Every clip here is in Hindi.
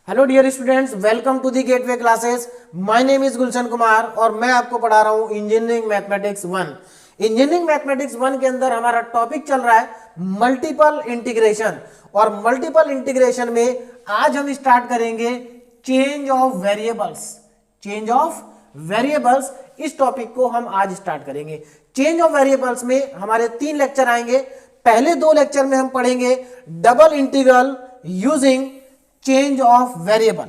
Hello dear students, welcome to the gateway classes. My name is Gulshan Kumar और मैं आपको पढ़ा रहा हूं इंजीनियरिंग मैथमेटिक्स 1। इंजीनियरिंग मैथमेटिक्स 1 के अंदर हमारा टॉपिक चल रहा है मल्टीपल इंटीग्रेशन, और मल्टीपल इंटीग्रेशन में आज हम स्टार्ट करेंगे change of variables. Change of variables, इस टॉपिक को हम आज स्टार्ट करेंगे। चेंज ऑफ वेरिएबल्स में हमारे 3 लेक्चर आएंगे। पहले 2 लेक्चर में हम पढ़ेंगे double integral using change of variable,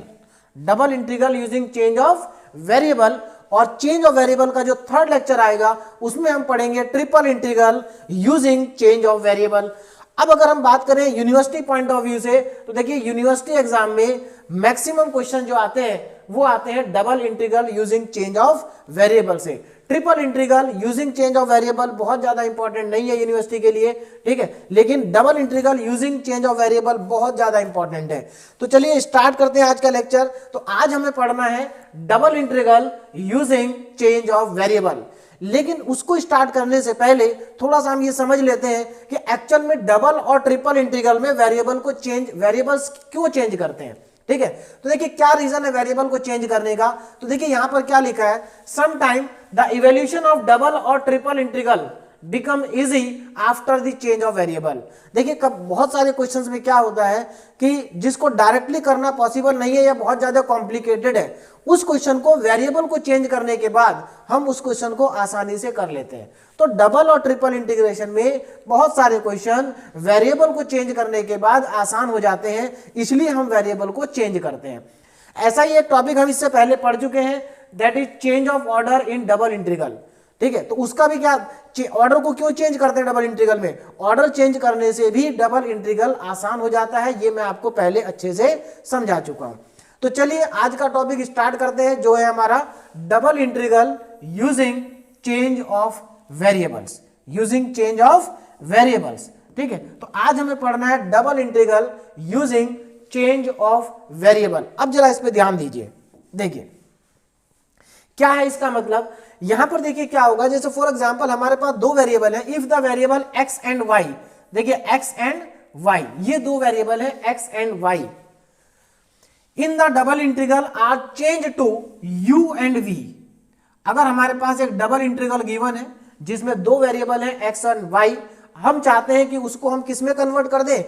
double integral using change of variable, और चेंज ऑफ वेरिएबल का जो 3rd लेक्चर आएगा उसमें हम पढ़ेंगे triple integral using change of variable. अब अगर हम बात करें यूनिवर्सिटी पॉइंट ऑफ व्यू से, तो देखिए यूनिवर्सिटी एग्जाम में मैक्सिमम क्वेश्चन जो आते हैं वो आते हैं double integral using change of variable से। Triple integral using change of variable बहुत ज्यादा इंपॉर्टेंट नहीं है यूनिवर्सिटी के लिए, ठीक है, लेकिन double integral using change of variable बहुत ज्यादा इंपॉर्टेंट है। तो चलिए स्टार्ट करते हैं आज का लेक्चर। तो आज हमें पढ़ना है double integral using change of variable, लेकिन उसको स्टार्ट करने से पहले थोड़ा सा हम ये समझ लेते हैं कि एक्चुअल में डबल और ट्रिपल इंटीग्रल में वेरिएबल्स क्यों चेंज करते हैं, ठीक है। तो देखिए क्या रीजन है वेरिएबल को चेंज करने का। तो देखिए यहां पर क्या लिखा है, some time the evolution of double और triple integral become easy after the change of variable. देखिए कब बहुत सारे क्वेश्चंस में क्या होता है कि जिसको डायरेक्टली करना पॉसिबल नहीं है या बहुत ज्यादा कॉम्प्लिकेटेड है, उस क्वेश्चन को वेरिएबल को चेंज करने के बाद हम उस क्वेश्चन को आसानी से कर लेते हैं। तो डबल और ट्रिपल इंटीग्रेशन में बहुत सारे क्वेश्चन वेरिएबल को चेंज करने के बाद आसान हो जाते हैं, इसलिए हम वेरिएबल को चेंज करते हैं। ऐसा ही एक टॉपिक हम इससे पहले पढ़ चुके हैं, that is change of order in double integral, ठीक है। तो उसका भी क्या, ऑर्डर को क्यों चेंज करते हैं डबल इंटीग्रल में, ऑर्डर चेंज करने से भी डबल इंटीग्रल आसान हो जाता है, ये मैं आपको पहले अच्छे से समझा चुका हूं। तो चलिए आज का टॉपिक स्टार्ट करते हैं, जो है हमारा double integral using change of variables, using change of variables, ठीक है। तो आज हमें पढ़ना है double integral using change of variable. अब जरा इस पे ध्यान दीजिए, देखिए क्या है इसका मतलब। यहां पर देखिए क्या होगा, जैसे फॉर एग्जांपल हमारे पास 2 वेरिएबल है, if the variable x and y, देखिए x एंड y, ये 2 वेरिएबल है x and y, in the double integral are change to u and v। अगर हमारे पास एक डबल इंटीग्रल गिवन है जिसमें 2 वेरिएबल है x एंड y, हम चाहते हैं कि उसको हम किस में कन्वर्ट कर दें,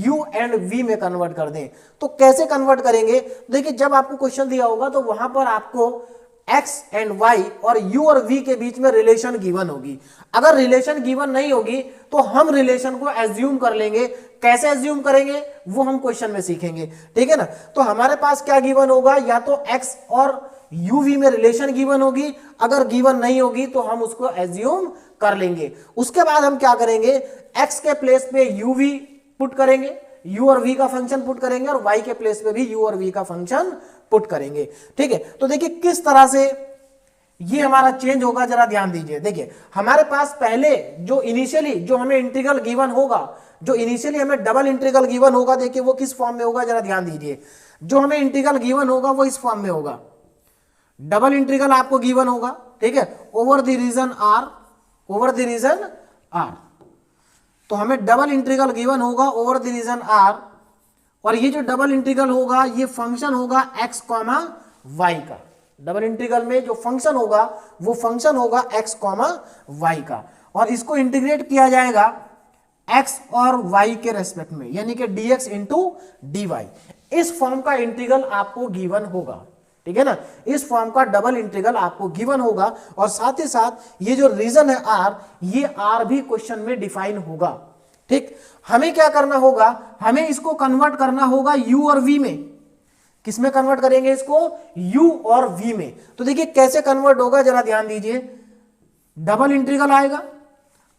u एंड v में कन्वर्ट कर दें। तो कैसे कन्वर्ट करेंगे, देखिए जब आपको क्वेश्चन दिया होगा तो वहां पर आपको x एंड y और u और v के बीच में रिलेशन गिवन होगी। अगर रिलेशन गिवन नहीं होगी तो हम रिलेशन को एज्यूम कर लेंगे। कैसे एज्यूम करेंगे वो हम क्वेश्चन में सीखेंगे, ठीक है ना। तो हमारे पास क्या गिवन होगा, या तो x और uv में रिलेशन गिवन होगी, अगर गिवन नहीं होगी तो हम उसको एज्यूम कर लेंगे। उसके बाद हम क्या करेंगे, x के प्लेस पे uv पुट करेंगे, u और v का फंक्शन पुट करेंगे, और y के प्लेस पे भी u और v का फंक्शन पुट करेंगे, ठीक है। तो देखिए किस तरह से ये हमारा चेंज होगा, जरा ध्यान दीजिए। देखिए हमारे पास पहले जो इनिशियली जो हमें इंटीग्रल गिवन होगा, जो इनिशियली हमें डबल इंटीग्रल गिवन होगा, देखिए वो किस फॉर्म में होगा, जरा ध्यान दीजिए। जो हमें इंटीग्रल गिवन होगा वो इस फॉर्म में होगा, डबल इंटीग्रल आपको गिवन होगा, ठीक है, over the region r, over the region r। तो हमें डबल इंटीग्रल गिवन होगा ओवर द रीजन r, और ये जो डबल इंटीग्रल होगा ये फंक्शन होगा x, y का। डबल इंटीग्रल में जो फंक्शन होगा वो फंक्शन होगा x, y का, और इसको इंटीग्रेट किया जाएगा x और y के रेस्पेक्ट में, यानी कि dx इंटू dy। इस फॉर्म का इंटीग्रल आपको गिवन होगा, ठीक है ना, इस फॉर्म का डबल इंटीग्रल आपको गिवन होगा। और साथ ही साथ ये जो रीजन है r, ये r भी क्वेश्चन में डिफाइन होगा, ठीक। हमें क्या करना होगा, हमें इसको कन्वर्ट करना होगा u और v में। किस में कन्वर्ट करेंगे इसको, u और v में। तो देखिए कैसे कन्वर्ट होगा, जरा ध्यान दीजिए। डबल इंटीग्रल आएगा,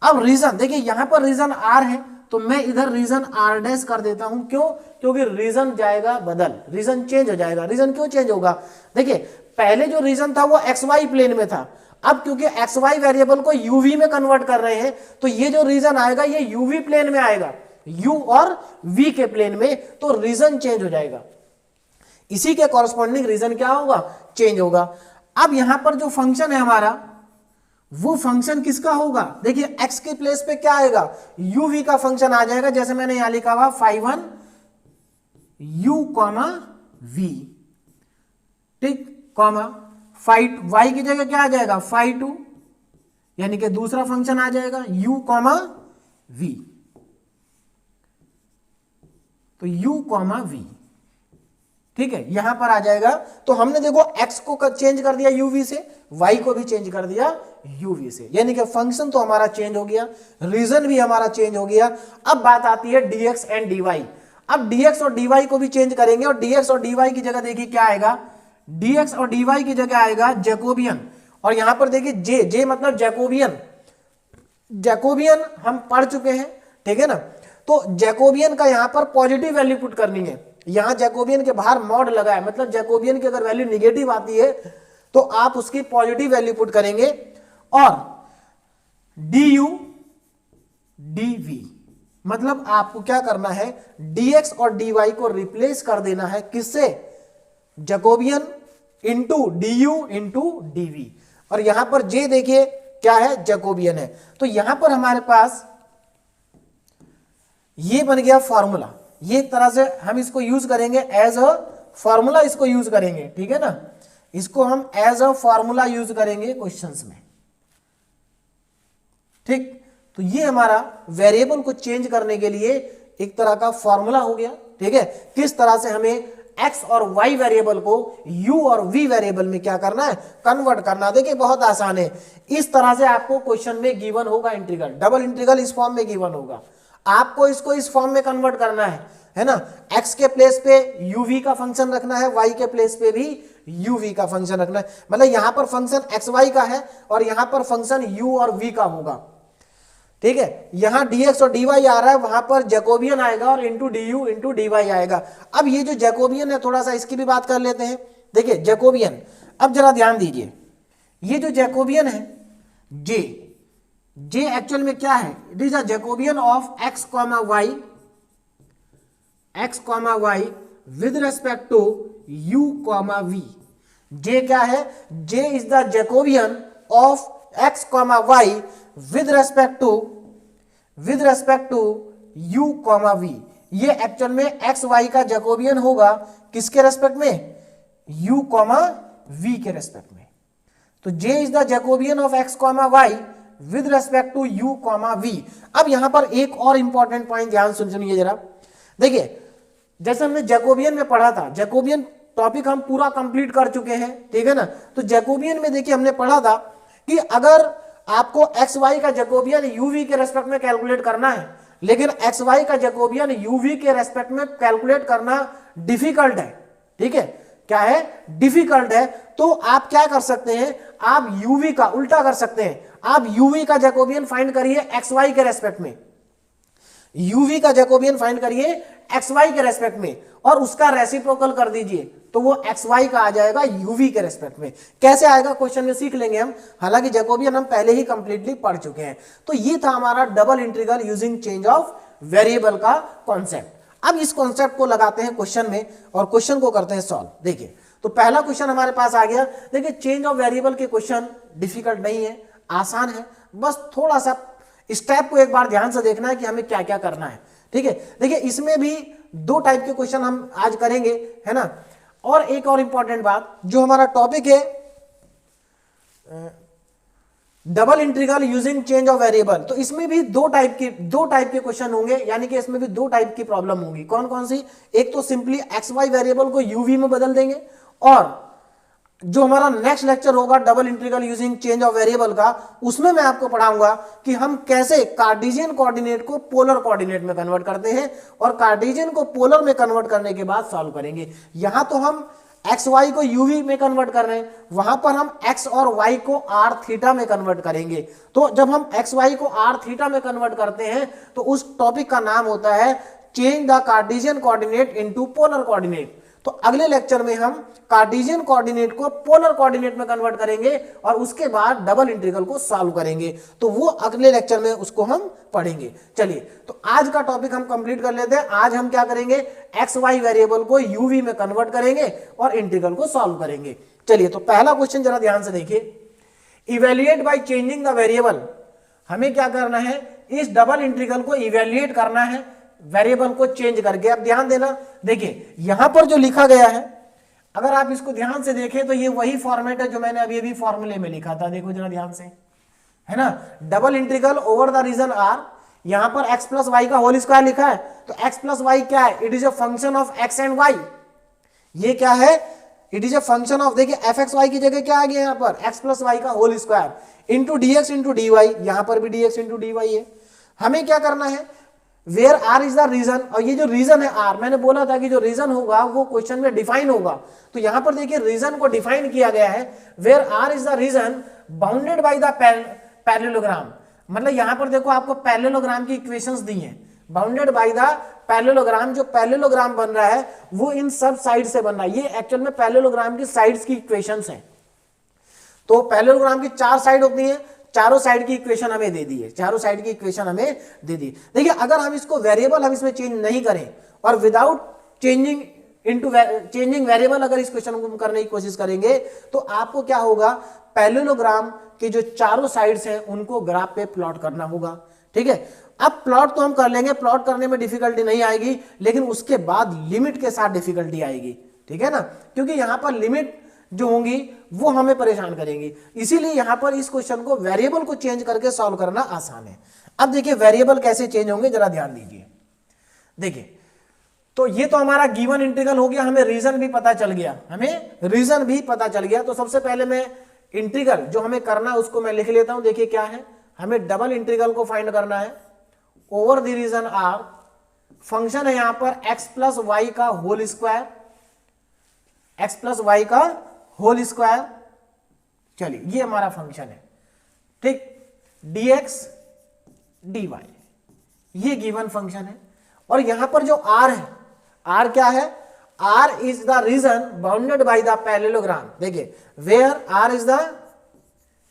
अब रीजन देखिए यहां पर रीजन r है, तो मैं इधर रीजन r डैश कर देता हूं, क्यों, क्योंकि रीजन जाएगा बदल, रीजन चेंज हो जाएगा। रीजन क्यों चेंज होगा, देखिए पहले जो रीजन था वो xy प्लेन में था, अब क्योंकि xy वेरिएबल को uv में कन्वर्ट कर रहे हैं, तो ये जो रीजन आएगा ये uv प्लेन में आएगा, u और v के प्लेन में, तो रीजन चेंज हो जाएगा। इसी के कॉरस्पॉन्डिंग रीजन क्या होगा, चेंज होगा। अब यहां पर जो फंक्शन है हमारा, वो फंक्शन किसका होगा, देखिए x के प्लेस पे क्या आएगा, uv का फंक्शन आ जाएगा, जैसे मैंने यहां लिखा हुआ phi 1 u, v, ठीक, कॉमा फाइट y की जगह क्या आ जाएगा फाइ टू, यानी कि दूसरा फंक्शन आ जाएगा u कॉमा v, तो u कॉमा v, ठीक है, यहां पर आ जाएगा। तो हमने देखो x को चेंज कर दिया uv से, y को भी चेंज कर दिया uv से, यानी कि फंक्शन तो हमारा चेंज हो गया, रीजन भी हमारा चेंज हो गया। अब बात आती है dx एंड dy। अब dx और dy को भी चेंज करेंगे और dx और dy की जगह देखिए क्या आएगा, dx और dy की जगह आएगा जैकोबियन, और यहां पर देखिए जे मतलब जैकोबियन, जैकोबियन हम पढ़ चुके हैं, ठीक है ना। तो जैकोबियन का यहां पर पॉजिटिव वैल्यू पुट करनी है, यहां जैकोबियन के बाहर मॉड लगा है, मतलब जैकोबियन की अगर वैल्यू निगेटिव आती है तो आप उसकी पॉजिटिव वैल्यू पुट करेंगे, और du dv मतलब आपको क्या करना है, dx और dy को रिप्लेस कर देना है किससे, Jacobian into du into dv, और यहां पर j देखिए क्या है, जैकोबियन है। तो यहां पर हमारे पास ये बन गया फॉर्मूला, ये एक तरह से हम इसको यूज करेंगे एज अ फॉर्मूला, इसको यूज करेंगे, ठीक है ना, इसको हम एज अ फॉर्मूला यूज करेंगे क्वेश्चंस में, ठीक। तो ये हमारा वेरिएबल को चेंज करने के लिए एक तरह का फॉर्मूला हो गया, ठीक है, किस तरह से हमें x और y वेरिएबल को u और v वेरिएबल में क्या करना है, कन्वर्ट करना। देखिए बहुत आसान है, इस तरह से आपको क्वेश्चन में गिवन होगा इंटीग्रल, डबल इंटीग्रल इस फॉर्म में गिवन होगा, आपको इसको इस फॉर्म में कन्वर्ट करना है ना, x के प्लेस पे uv का फंक्शन रखना है, y के प्लेस पे भी uv का फंक्शन रखना है, मतलब यहां पर फंक्शन xy का है और यहां पर फंक्शन u और v का होगा, ठीक है। यहां dx और dy आ रहा है, वहां पर जैकोबियन आएगा और इंटू du इंटू dy आएगा। अब ये जो जैकोबियन है थोड़ा सा इसकी भी बात कर लेते हैं। देखिए जैकोबियन, अब जरा ध्यान दीजिए, ये जो जैकोबियन है जे एक्चुअल में क्या है, it is a Jacobian of x comma y with respect to u comma v। J क्या है, J is the Jacobian of x comma y with respect to u comma v। ये एक्चुअल में x y का जैकोबियन होगा किसके रेस्पेक्ट में, u कॉमा v के रेस्पेक्ट में। तो j is the Jacobian of x comma y with respect to u comma v। अब यहां पर एक और इंपॉर्टेंट पॉइंट ध्यान सुनिए जरा, देखिए जैसे हमने जैकोबियन में पढ़ा था, जैकोबियन टॉपिक हम पूरा कंप्लीट कर चुके हैं, ठीक है ना। तो जैकोबियन में देखिए हमने पढ़ा था कि अगर आपको एक्स वाई का जैकोबियन uv के रेस्पेक्ट में कैलकुलेट करना है, लेकिन एक्स वाई का जैकोबियन uv के रेस्पेक्ट में कैलकुलेट करना डिफिकल्ट है, ठीक है, क्या है, डिफिकल्ट है। तो आप क्या कर सकते हैं, आप uv का उल्टा कर सकते हैं, आप uv का जैकोबियन फाइंड करिए एक्स वाई के रेस्पेक्ट में, uv का जैकोबियन फाइंड करिए एक्स वाई के रेस्पेक्ट में और उसका रेसिप्रोकल कर दीजिए, तो वो एक्स वाई का आ जाएगा uv के रेस्पेक्ट में। कैसे आएगा क्वेश्चन में सीख लेंगे हम, हालांकि जैकोबियन हम पहले ही कंप्लीटली पढ़ चुके हैं। तो ये था हमारा double integral using change of variable का कॉन्सेप्ट। अब इस कॉन्सेप्ट को लगाते हैं क्वेश्चन में और क्वेश्चन को करते हैं सॉल्व। देखिए तो पहला क्वेश्चन हमारे पास आ गया। देखिए चेंज ऑफ वेरिएबल के क्वेश्चन डिफिकल्ट नहीं है, आसान है, बस थोड़ा सा स्टेप को एक बार ध्यान से देखना है कि हमें क्या क्या करना है, ठीक है। देखिए इसमें भी दो टाइप के क्वेश्चन हम आज करेंगे, है ना। और एक और इंपॉर्टेंट बात, जो हमारा टॉपिक है double integral using change of variable, तो इसमें भी दो टाइप के क्वेश्चन होंगे, यानी कि इसमें भी दो टाइप की प्रॉब्लम होगी। कौन कौन सी, एक तो सिंपली एक्स वाई वेरिएबल को यूवी में बदल देंगे, और जो हमारा नेक्स्ट लेक्चर होगा double integral using change of variable का, उसमें मैं आपको पढ़ाऊंगा कि हम कैसे कार्टेशियन कोऑर्डिनेट को पोलर कोऑर्डिनेट में कन्वर्ट करते हैं और कार्टेशियन को पोलर में कन्वर्ट करने के बाद सॉल्व करेंगे। यहां तो हम एक्स वाई को यूवी में कन्वर्ट कर रहे हैं, वहां पर हम एक्स और वाई को आर थीटा में कन्वर्ट करेंगे। तो जब हम एक्स वाई को आर थीटा में कन्वर्ट करते हैं तो उस टॉपिक का नाम होता है change the Cartesian coordinate into polar coordinate. तो अगले लेक्चर में हम कार्टेशियन कोऑर्डिनेट को पोलर कोऑर्डिनेट में कन्वर्ट करेंगे और उसके बाद डबल इंटीग्रल को सॉल्व करेंगे, तो वो अगले लेक्चर में उसको हम पढ़ेंगे। चलिए तो आज का टॉपिक हम कंप्लीट कर लेते हैं। आज हम क्या करेंगे, एक्स वाई वेरिएबल को यूवी में कन्वर्ट करेंगे और इंटीग्रल को सॉल्व करेंगे। चलिए तो पहला क्वेश्चन जरा ध्यान से देखिए, evaluate by changing the variable. हमें क्या करना है, इस डबल इंटीग्रल को इवेल्युएट करना है वेरिएबल को चेंज करके। अब ध्यान देना, देखिए यहां पर जो लिखा गया है अगर आप इसको ध्यान से देखें तो ये वही फॉर्मेट है जो मैंने अभी अभी फॉर्मूले में लिखा था, देखो जरा ध्यान से, है ना। Double integral over the region R, यहां पर x प्लस वाई का होल स्क्वायर लिखा है, तो x प्लस वाई क्या है, it is a function of x and y। ये क्या है, it is a function of, देखिए एफ एक्स वाई की जगह क्या आ गया यहाँ पर, x प्लस वाई का whole square into D X into D Y, यहां पर भी D X into D Y है। हमें क्या करना है, where are is the region, और ये जो रीजन है आर, मैंने बोला था कि जो रीजन होगा वो क्वेश्चन में डिफाइन होगा, तो यहां पर देखिए रीजन को डिफाइन किया गया है, where are is the region bounded by the parallelogram. मतलब यहां पर देखो आपको पैरेललोग्राम की इक्वेशंस दी हैं, बाउंडेड बाय द पैरेललोग्राम, जो पैरेललोग्राम बन रहा है वो इन सब साइड से बन रहा है, ये एक्चुअल में पैरेललोग्राम की साइड्स की इक्वेशंस हैं। तो पैरेललोग्राम की 4 साइड होती हैं, चारों साइड की इक्वेशन हमें दे दी है, चारों साइड की इक्वेशन हमें दे दी। देखिए अगर हम इसको वेरिएबल हम इसमें चेंज नहीं करें और विदाउट चेंजिंग वेरिएबल अगर इस क्वेश्चन को करने की कोशिश करेंगे तो आपको क्या होगा, पैरेललोग्राम के जो चारों साइड्स हैं उनको ग्राफ पे प्लॉट करना होगा, ठीक है। अब प्लॉट तो हम कर लेंगे, प्लॉट करने में डिफिकल्टी नहीं आएगी, लेकिन उसके बाद लिमिट के साथ डिफिकल्टी आएगी, ठीक है ना, क्योंकि यहां पर लिमिट जो होंगी वो हमें परेशान करेंगी, इसीलिए यहां पर इस क्वेश्चन को वेरिएबल को चेंज करके सॉल्व करना आसान है। अब देखिए वेरिएबल कैसे चेंज होंगे, जरा ध्यान दीजिए। देखिए तो ये तो हमारा गिवन इंटीग्रल हो गया, हमें रीजन भी पता चल गया, हमें रीजन भी पता चल गया। तो सबसे पहले मैं इंटीग्रल जो हमें करना है उसको मैं लिख लेता हूं। देखिए क्या है, हमें डबल इंटीग्रल को फाइंड करना है over the region R, function है यहां पर x प्लस वाई का whole square, x plus Y का होल स्क्वायर, चलिए ये हमारा फंक्शन है, ठीक, dx dy, ये गिवन फंक्शन है। और यहां पर जो r है, r क्या है, r is the region bounded by the parallelogram. देखिए where r is the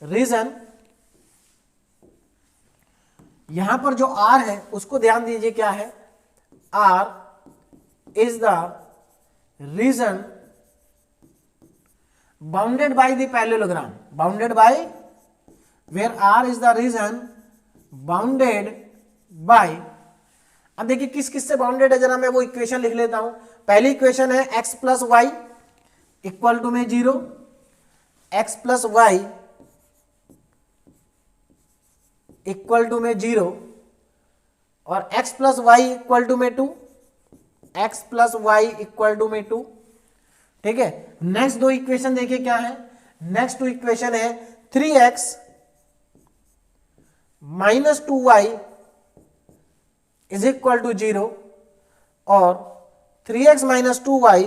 region, यहां पर जो r है उसको ध्यान दीजिए क्या है, r is the region bounded by the parallelogram, bounded by, where r is the region bounded by. अब देखिए किस किस से बाउंडेड है, जरा मैं वो इक्वेशन लिख लेता हूं। पहली इक्वेशन है x plus Y equal to में 0, x plus Y equal to में 0 और x plus Y equal to में 2, x plus Y equal to में 2, ठीक है। नेक्स्ट दो इक्वेशन देखिए क्या है, नेक्स्ट टू इक्वेशन है 3x minus 2y is equal to 0 और 3x minus 2y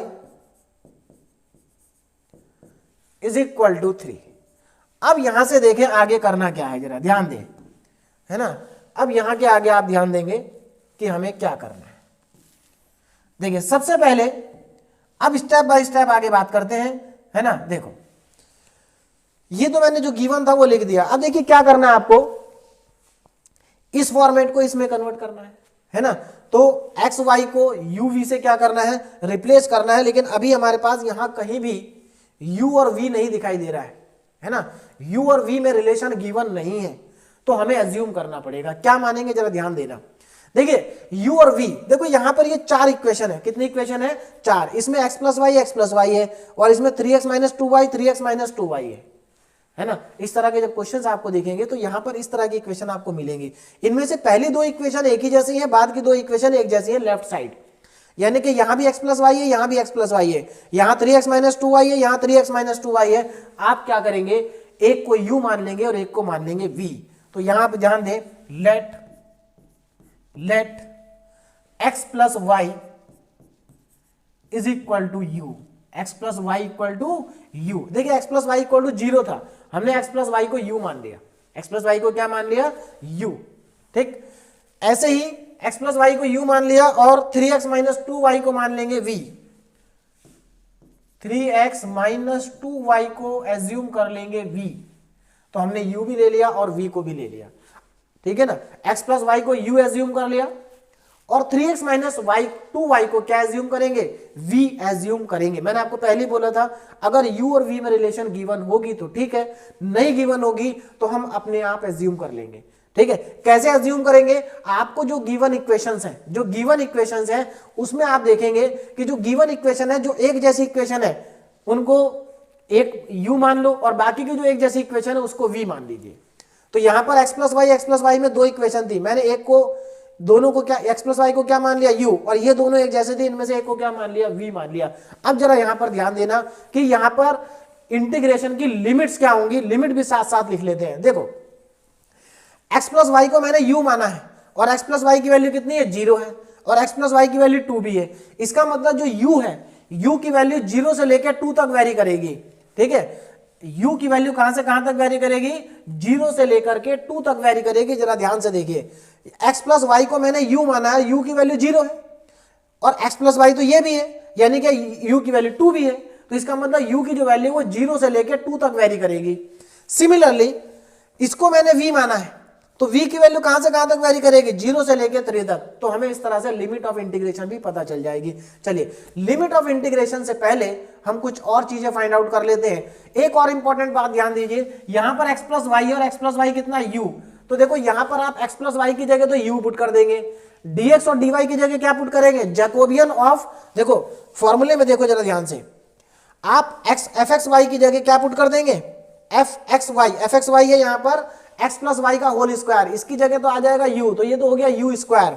is equal to 3। अब यहां से देखें आगे करना क्या है, जरा ध्यान दें, है ना। अब यहां के आगे आप ध्यान देंगे कि हमें क्या करना है। देखिए सबसे पहले अब स्टेप बाय स्टेप आगे बात करते हैं, है ना। देखो ये तो मैंने जो गिवन था वो लिख दिया। अब देखिए क्या करना है आपको, इस फॉर्मेट को इसमें कन्वर्ट करना है ना। तो एक्स वाई को यू वी से क्या करना है, रिप्लेस करना है। लेकिन अभी हमारे पास यहां कहीं भी यू और वी नहीं दिखाई दे रहा है ना। यू और वी में रिलेशन गिवन नहीं है, तो हमें एज्यूम करना पड़ेगा। क्या मानेंगे, जरा ध्यान देना। देखिए u और v, देखो यहां पर ये 4 इक्वेशन है। कितनी इक्वेशन है, 4। इसमें x प्लस वाई है और इसमें 3x minus 2y 3x minus 2y है ना। इस तरह के जब क्वेश्चंस आपको देखेंगे तो यहां पर इस तरह की इक्वेशन आपको मिलेंगी। इनमें से पहली 2 इक्वेशन एक ही जैसी है, बाद की 2 इक्वेशन एक जैसी है लेफ्ट साइड, यानी कि यहां भी x प्लस वाई है, यहां भी x प्लस वाई है, यहां 3x माइनस 2y है, यहां 3x माइनस 2y है। आप क्या करेंगे, एक को u मान लेंगे और एक को मान लेंगे v। तो यहां पर ध्यान दें, let x plus Y is equal to U, x plus Y equal to U. देखिए x plus Y equal to 0 था, हमने x प्लस वाई को u मान लिया, x प्लस वाई को क्या मान लिया, u, ठीक। ऐसे ही x प्लस वाई को u मान लिया और 3x माइनस 2y को मान लेंगे v। 3x माइनस 2y को एज्यूम कर लेंगे v। तो हमने u भी ले लिया और v को भी ले लिया, ठीक है ना। x प्लस वाई को u एज्यूम कर लिया और 3x माइनस 2y को क्या एज्यूम करेंगे, v एज्यूम करेंगे। मैंने आपको पहले ही बोला था अगर u और v में रिलेशन गिवन होगी तो ठीक है, नहीं गिवन होगी तो हम अपने आप एज्यूम कर लेंगे, ठीक है। कैसे एज्यूम करेंगे, आपको जो गिवन इक्वेशंस हैं, जो गिवन इक्वेशंस हैं उसमें आप देखेंगे कि जो गिवन इक्वेशन है, जो एक जैसी इक्वेशन है उनको एक u मान लो और बाकी की जो एक जैसी इक्वेशन है उसको v मान लीजिए। तो यहां पर x प्लस वाई में दो इक्वेशन थी, मैंने एक को दोनों को क्या x प्लस वाई को क्या मान लिया u, और ये दोनों एक जैसे थे, इनमें से एक को क्या मान लिया v मान लिया। अब जरा यहां पर ध्यान देना कि यहां पर इंटीग्रेशन की लिमिट्स क्या होंगी, लिमिट भी साथ साथ लिख लेते हैं। देखो x प्लस वाई को मैंने u माना है और x प्लस वाई की वैल्यू कितनी है 0 है और x प्लस वाई की वैल्यू 2 भी है। इसका मतलब जो u है, u की वैल्यू 0 से लेकर 2 तक वेरी करेगी। ठीक है, u की वैल्यू कहां से कहां तक वेरी करेगी, 0 से लेकर के 2 तक वेरी करेगी। जरा ध्यान से देखिए, x प्लस वाई को मैंने u माना है, u की वैल्यू 0 है और x प्लस वाई तो ये भी है, यानी कि u की वैल्यू 2 भी है। तो इसका मतलब u की जो वैल्यू वो 0 से लेकर 2 तक वेरी करेगी। सिमिलरली इसको मैंने v माना है, तो v की वैल्यू कहां से कहां तक वेरी करेगी, 0 से लेकर 3 तक। तो हमें इस तरह से लिमिट ऑफ इंटीग्रेशन भी पता चल जाएगी। चलिए, लिमिट ऑफ इंटीग्रेशन से पहले हम कुछ और चीजें फाइंड आउट कर लेते हैं। एक और इंपॉर्टेंट बात ध्यान दीजिए, यहां पर x प्लस वाई और x प्लस वाई कितना u, तो देखो यहां पर आप x प्लस वाई की जगह तो u पुट कर देंगे, dx और dy की जगह क्या पुट करेंगे, जैकोबियन ऑफ, देखो फॉर्मूले में देखो जरा ध्यान से, आप एफ एक्स वाई की जगह क्या पुट कर देंगे, एफ एक्स वाई है यहाँ पर x प्लस वाई का होल स्क्वायर, इसकी जगह तो आ जाएगा u, तो ये तो हो गया u स्क्वायर।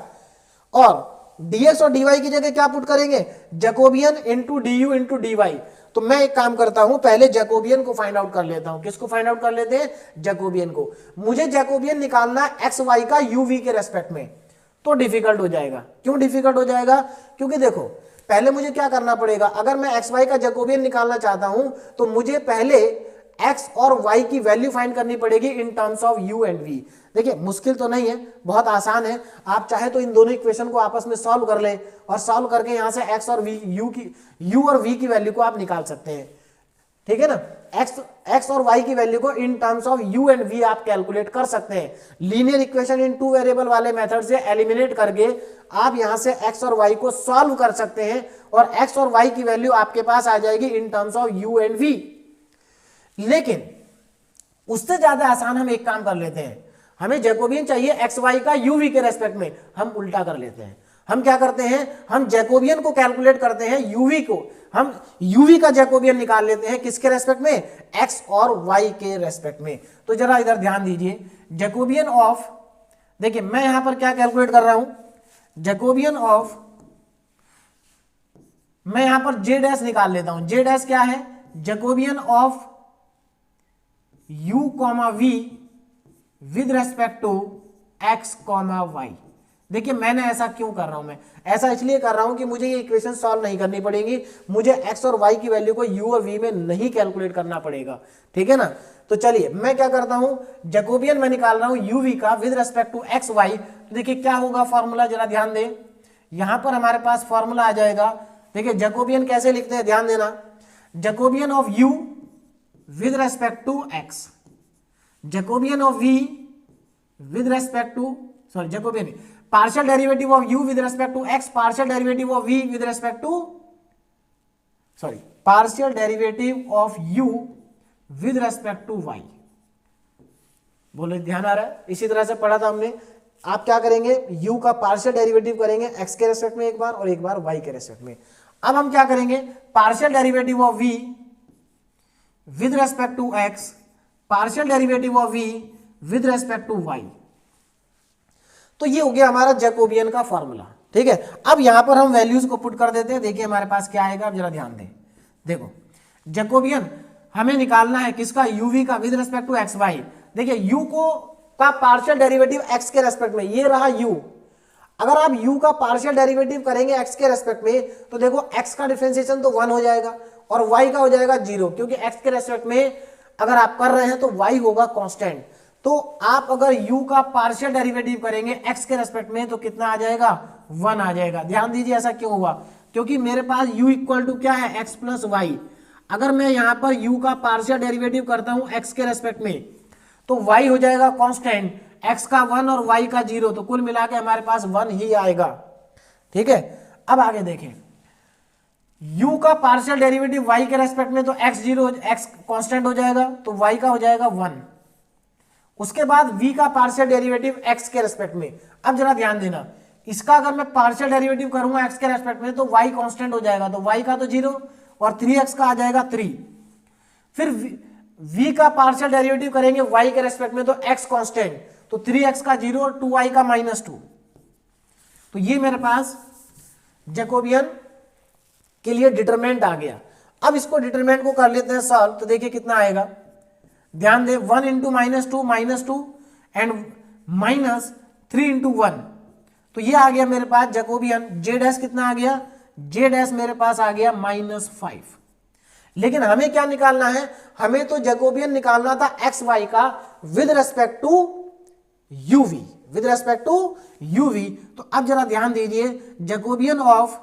और dx और dy की जगह क्या पुट करेंगे, Jacobian into D U into D Y. तो मैं एक काम करता हूं, पहले जैकोबियन को फाइंड आउट कर लेता हूं। किसको फाइंड आउट कर लेते हैं, जैकोबियन को। मुझे जैकोबियन निकालना है एक्स वाई का u v के रेस्पेक्ट में, तो डिफिकल्ट हो जाएगा। क्यों डिफिकल्ट हो जाएगा, क्योंकि देखो पहले मुझे क्या करना पड़ेगा, अगर मैं एक्स वाई का जैकोबियन निकालना चाहता हूं तो मुझे पहले x और y की वैल्यू फाइंड करनी पड़ेगी in terms of u and v। देखिए मुश्किल तो नहीं है, बहुत आसान है। आप चाहे तो इन दोनों इक्वेशन को आपस में सॉल्व कर ले और सॉल्व करके यहां से x और v u और v की वैल्यू को आप निकाल सकते हैं। ठीक है ना, x और y की वैल्यू को in terms of u and v आप कैलकुलेट कर सकते हैं। लीनियर इक्वेशन इन 2 वेरिएबल वाले मेथड से एलिमिनेट करके आप यहां से x और y को सॉल्व कर सकते हैं और x और y की वैल्यू आपके पास आ जाएगी in terms of u and v। लेकिन उससे ज्यादा आसान हम एक काम कर लेते हैं, हमें जैकोबियन चाहिए एक्स वाई का u v के रेस्पेक्ट में। हम उल्टा कर लेते हैं, हम क्या करते हैं, हम जैकोबियन को कैलकुलेट करते हैं u v को, हम u v का जैकोबियन निकाल लेते हैं किसके रेस्पेक्ट में, x और y के रेस्पेक्ट में। तो जरा इधर ध्यान दीजिए, जैकोबियन ऑफ, देखिए मैं यहां पर क्या कैलकुलेट कर रहा हूं, जैकोबियन ऑफ, मैं यहां पर j डैश निकाल लेता हूं। j डैश क्या है, Jacobian of u comma v with respect to x comma y। देखिए मैंने ऐसा क्यों कर रहा हूं, मैं ऐसा इसलिए कर रहा हूं कि मुझे ये इक्वेशन सॉल्व नहीं करनी पड़ेगी, मुझे x और y की वैल्यू को u और v में नहीं कैलकुलेट करना पड़ेगा। ठीक है ना, तो चलिए मैं क्या करता हूं, जैकोबियन में निकाल रहा हूं u v का with respect to x y। तो देखिए क्या होगा फॉर्मूला, जरा ध्यान दें, यहां पर हमारे पास फॉर्मूला आ जाएगा। देखिए जैकोबियन कैसे लिखते हैं, ध्यान देना, Jacobian of u with respect to x, Jacobian of v with respect to, sorry Jacobian, partial derivative of u with respect to x, partial derivative of v with respect to, sorry partial derivative of u with respect to y। बोले ध्यान आ रहा है, इसी तरह से पढ़ा था हमने। आप क्या करेंगे, u का पार्शियल डेरिवेटिव करेंगे x के रेस्पेक्ट में एक बार और एक बार y के रेस्पेक्ट में। अब हम क्या करेंगे, partial derivative of v with respect to x, partial derivative of v with respect to y। तो ये हो गया हमारा जैकोबियन का फॉर्मूला। ठीक है, अब यहां पर हम वैल्यूज को पुट कर देते हैं। देखिए हमारे पास क्या आएगा, अब जरा ध्यान दें, देखो जैकोबियन हमें निकालना है किसका, uv का with respect to x Y. देखिए u को का पार्शियल डेरिवेटिव x के रेस्पेक्ट में, ये रहा u। अगर आप u का पार्शियल डेरिवेटिव करेंगे x के रेस्पेक्ट में तो देखो x का डिफरेंशिएशन तो 1 हो जाएगा और y का हो जाएगा 0, क्योंकि x के रेस्पेक्ट में अगर आप कर रहे हैं तो y होगा कांस्टेंट। तो आप अगर u का पार्शियल डेरिवेटिव करेंगे x के रेस्पेक्ट में तो कितना आ जाएगा, 1 आ जाएगा। ध्यान दीजिए ऐसा क्यों हुआ, क्योंकि मेरे पास u इक्वल टू क्या है, x प्लस वाई। अगर मैं यहां पर u का पार्शियल डेरिवेटिव करता हूं x के रेस्पेक्ट में तो y हो जाएगा कांस्टेंट, x का 1 और y का 0, तो कुल मिला के हमारे पास 1 ही आएगा। ठीक है, अब आगे देखें, u का पार्शियल डेरिवेटिव y के रेस्पेक्ट में तो x कांस्टेंट हो जाएगा, तो y का हो जाएगा 1। उसके बाद v का पार्शियल डेरिवेटिव x के रेस्पेक्ट में। अब जरा ध्यान देना, इसका अगर मैं पार्शियल डेरिवेटिव करूंगा x के रेस्पेक्ट में तो y कांस्टेंट हो जाएगा, तो y का तो 0 और 3x का आ जाएगा 3। फिर v का पार्शियल डेरिवेटिव करेंगे y के रेस्पेक्ट में, तो x कांस्टेंट, तो 3x का 0 और 2y का -2। तो ये मेरे पास जैकोबियन के लिए डिटरमिनेंट आ गया। अब इसको डिटरमिनेंट को कर लेते हैं सॉल्व, तो देखिए कितना आएगा। ध्यान दें 1 इंटू -2 एंड -3 इंटू 1, तो ये आ गया मेरे पास जैकोबियन। जेड एस कितना आ गया, जेड एस मेरे पास आ गया -5। लेकिन हमें क्या निकालना है, हमें तो जैकोबियन निकालना था एक्स वाई का with respect to u v, with respect to u v. तो अब जरा ध्यान दीजिए, Jacobian of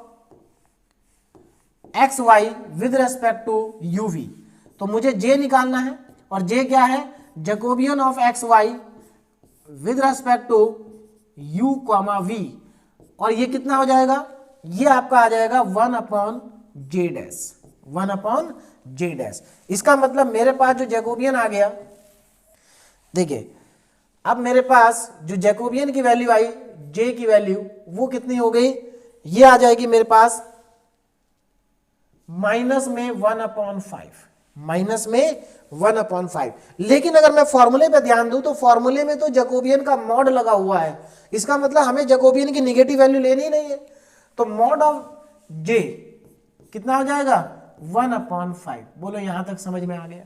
x y with respect to u v, तो मुझे जे निकालना है, और जे क्या है, Jacobian of x y with respect to u comma v, और ये कितना हो जाएगा, ये आपका आ जाएगा 1/j डैश, 1/j डैश। इसका मतलब मेरे पास जो जैकोबियन आ गया, देखिए अब मेरे पास जो जैकोबियन की वैल्यू आई, j की वैल्यू वो कितनी हो गई, ये आ जाएगी मेरे पास माइनस में 1/5, माइनस में 1/5। लेकिन अगर मैं फॉर्मूले पे ध्यान दूं तो फॉर्मूले में तो जैकोबियन का मॉड लगा हुआ है, इसका मतलब हमें जैकोबियन की नेगेटिव वैल्यू लेनी ही नहीं है। तो मॉड ऑफ j कितना हो जाएगा, 1/5। बोलो यहां तक समझ में आ गया।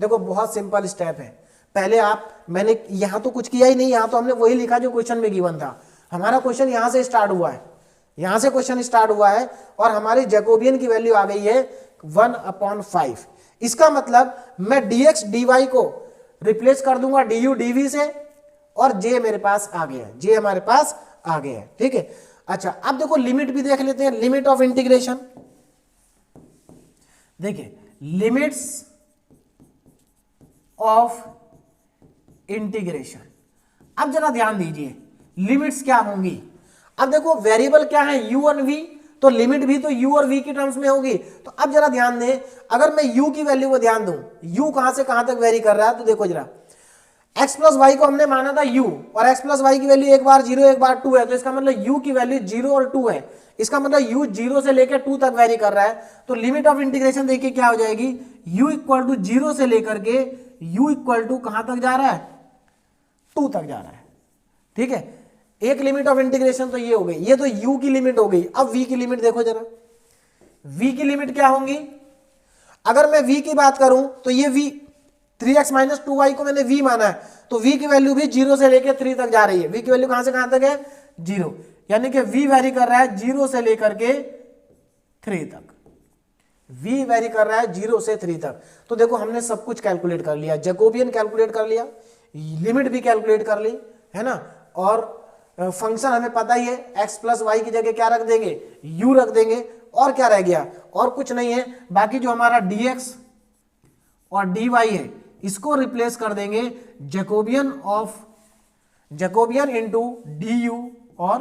देखो बहुत सिंपल स्टेप है। पहले मैंने यहां तो कुछ किया ही नहीं, यहां तो हमने वही लिखा जो क्वेश्चन में गिवन था। हमारा क्वेश्चन यहां से स्टार्ट हुआ है, यहां से क्वेश्चन स्टार्ट हुआ है, और हमारी जैकोबियन की वैल्यू आ गई है 1/5। इसका मतलब मैं dx dy को रिप्लेस कर दूंगा du dv से, और j मेरे पास आ गया है, j हमारे पास आ गया है। ठीक है, अच्छा अब देखो लिमिट भी देख लेते हैं, लिमिट ऑफ इंटीग्रेशन। देखिए लिमिट्स ऑफ इंटीग्रेशन, अब जरा ध्यान दीजिए लिमिट्स क्या होंगी। अब देखो वेरिएबल क्या है, u और v, तो लिमिट भी तो u और v की टर्म्स में होगी। तो अब जरा ध्यान दें, अगर मैं u की वैल्यू को ध्यान दूं, u कहां से कहां तक वेरी कर रहा है, तो देखो जरा x प्लस वाई को हमने माना था u, और x प्लस वाई की वैल्यू एक बार 0 एक बार 2 है, तो इसका मतलब u की वैल्यू 0 और 2 है। इसका मतलब u 0 से लेकर 2 तक वेरी कर रहा है। तो लिमिट ऑफ इंटीग्रेशन देखिए क्या हो जाएगी, u इक्वल टू 0 से लेकर के u इक्वल टू कहां तक जा रहा है, 2 तक जा रहा है। ठीक है, एक लिमिट ऑफ इंटीग्रेशन तो ये हो गई, ये तो u की लिमिट हो गई। अब v की लिमिट देखो जरा, v की लिमिट क्या होंगी। अगर मैं v की बात करूं तो ये v 3x माइनस 2y को मैंने v माना है, तो v की वैल्यू भी 0 से लेकर 3 तक जा रही है। v की वैल्यू कहां से कहां तक है, 0, यानी कि v वेरी कर रहा है 0 से लेकर के 3 तक, v वेरी कर रहा है 0 से 3 तक। तो देखो हमने सब कुछ कैलकुलेट कर लिया, जैकोबियन कैलकुलेट कर लिया, लिमिट भी कैलकुलेट कर ली है ना, और फंक्शन हमें पता ही है, x प्लस वाई की जगह क्या रख देंगे, u रख देंगे, और क्या रह गया, और कुछ नहीं है। बाकी जो हमारा dx और dy है इसको रिप्लेस कर देंगे जैकोबियन इंटू du और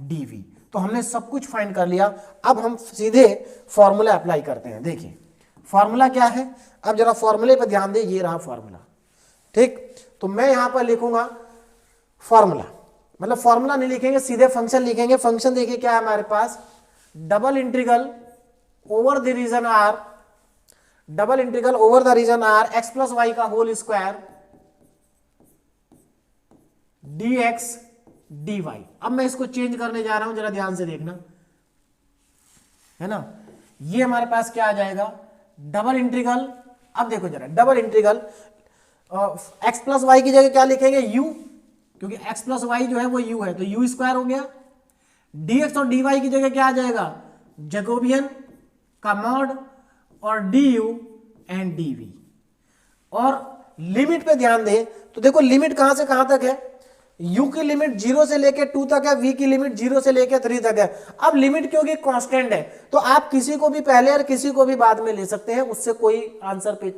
dv। तो हमने सब कुछ फाइंड कर लिया। अब हम सीधे फॉर्मूला अप्लाई करते हैं। देखिए फॉर्मूला क्या है, अब जरा फॉर्मूले पर ध्यान दें, ये रहा फॉर्मूला। ठीक, तो मैं यहां पर लिखूंगा फॉर्मूला, मतलब फॉर्मूला नहीं लिखेंगे, सीधे फंक्शन लिखेंगे। फंक्शन देखिए क्या है हमारे पास, double integral over the region R, double integral over the region R X plus Y का होल स्क्वायर dx dy। अब मैं इसको चेंज करने जा रहा हूं, जरा ध्यान से देखना, है ना। ये हमारे पास क्या आ जाएगा, डबल इंटीग्रल। अब देखो जरा, double integral x plus y की जगह क्या लिखेंगे, u, क्योंकि x प्लस वाई जो है वो u है, तो u स्क्वायर हो गया। dx और dy की जगह क्या आ जाएगा, जैकोबियन का मॉड और du एंड dv। और लिमिट पे ध्यान दें तो देखो लिमिट कहां से कहां तक है, u की लिमिट 0 से लेकर 2 तक है, v की लिमिट 0 से लेकर 3 तक है। अब लिमिट क्योंकि कांस्टेंट है, तो आप किसी को भी पहले और किसी को भी बाद में ले सकते हैं, उससे कोई आंसर पे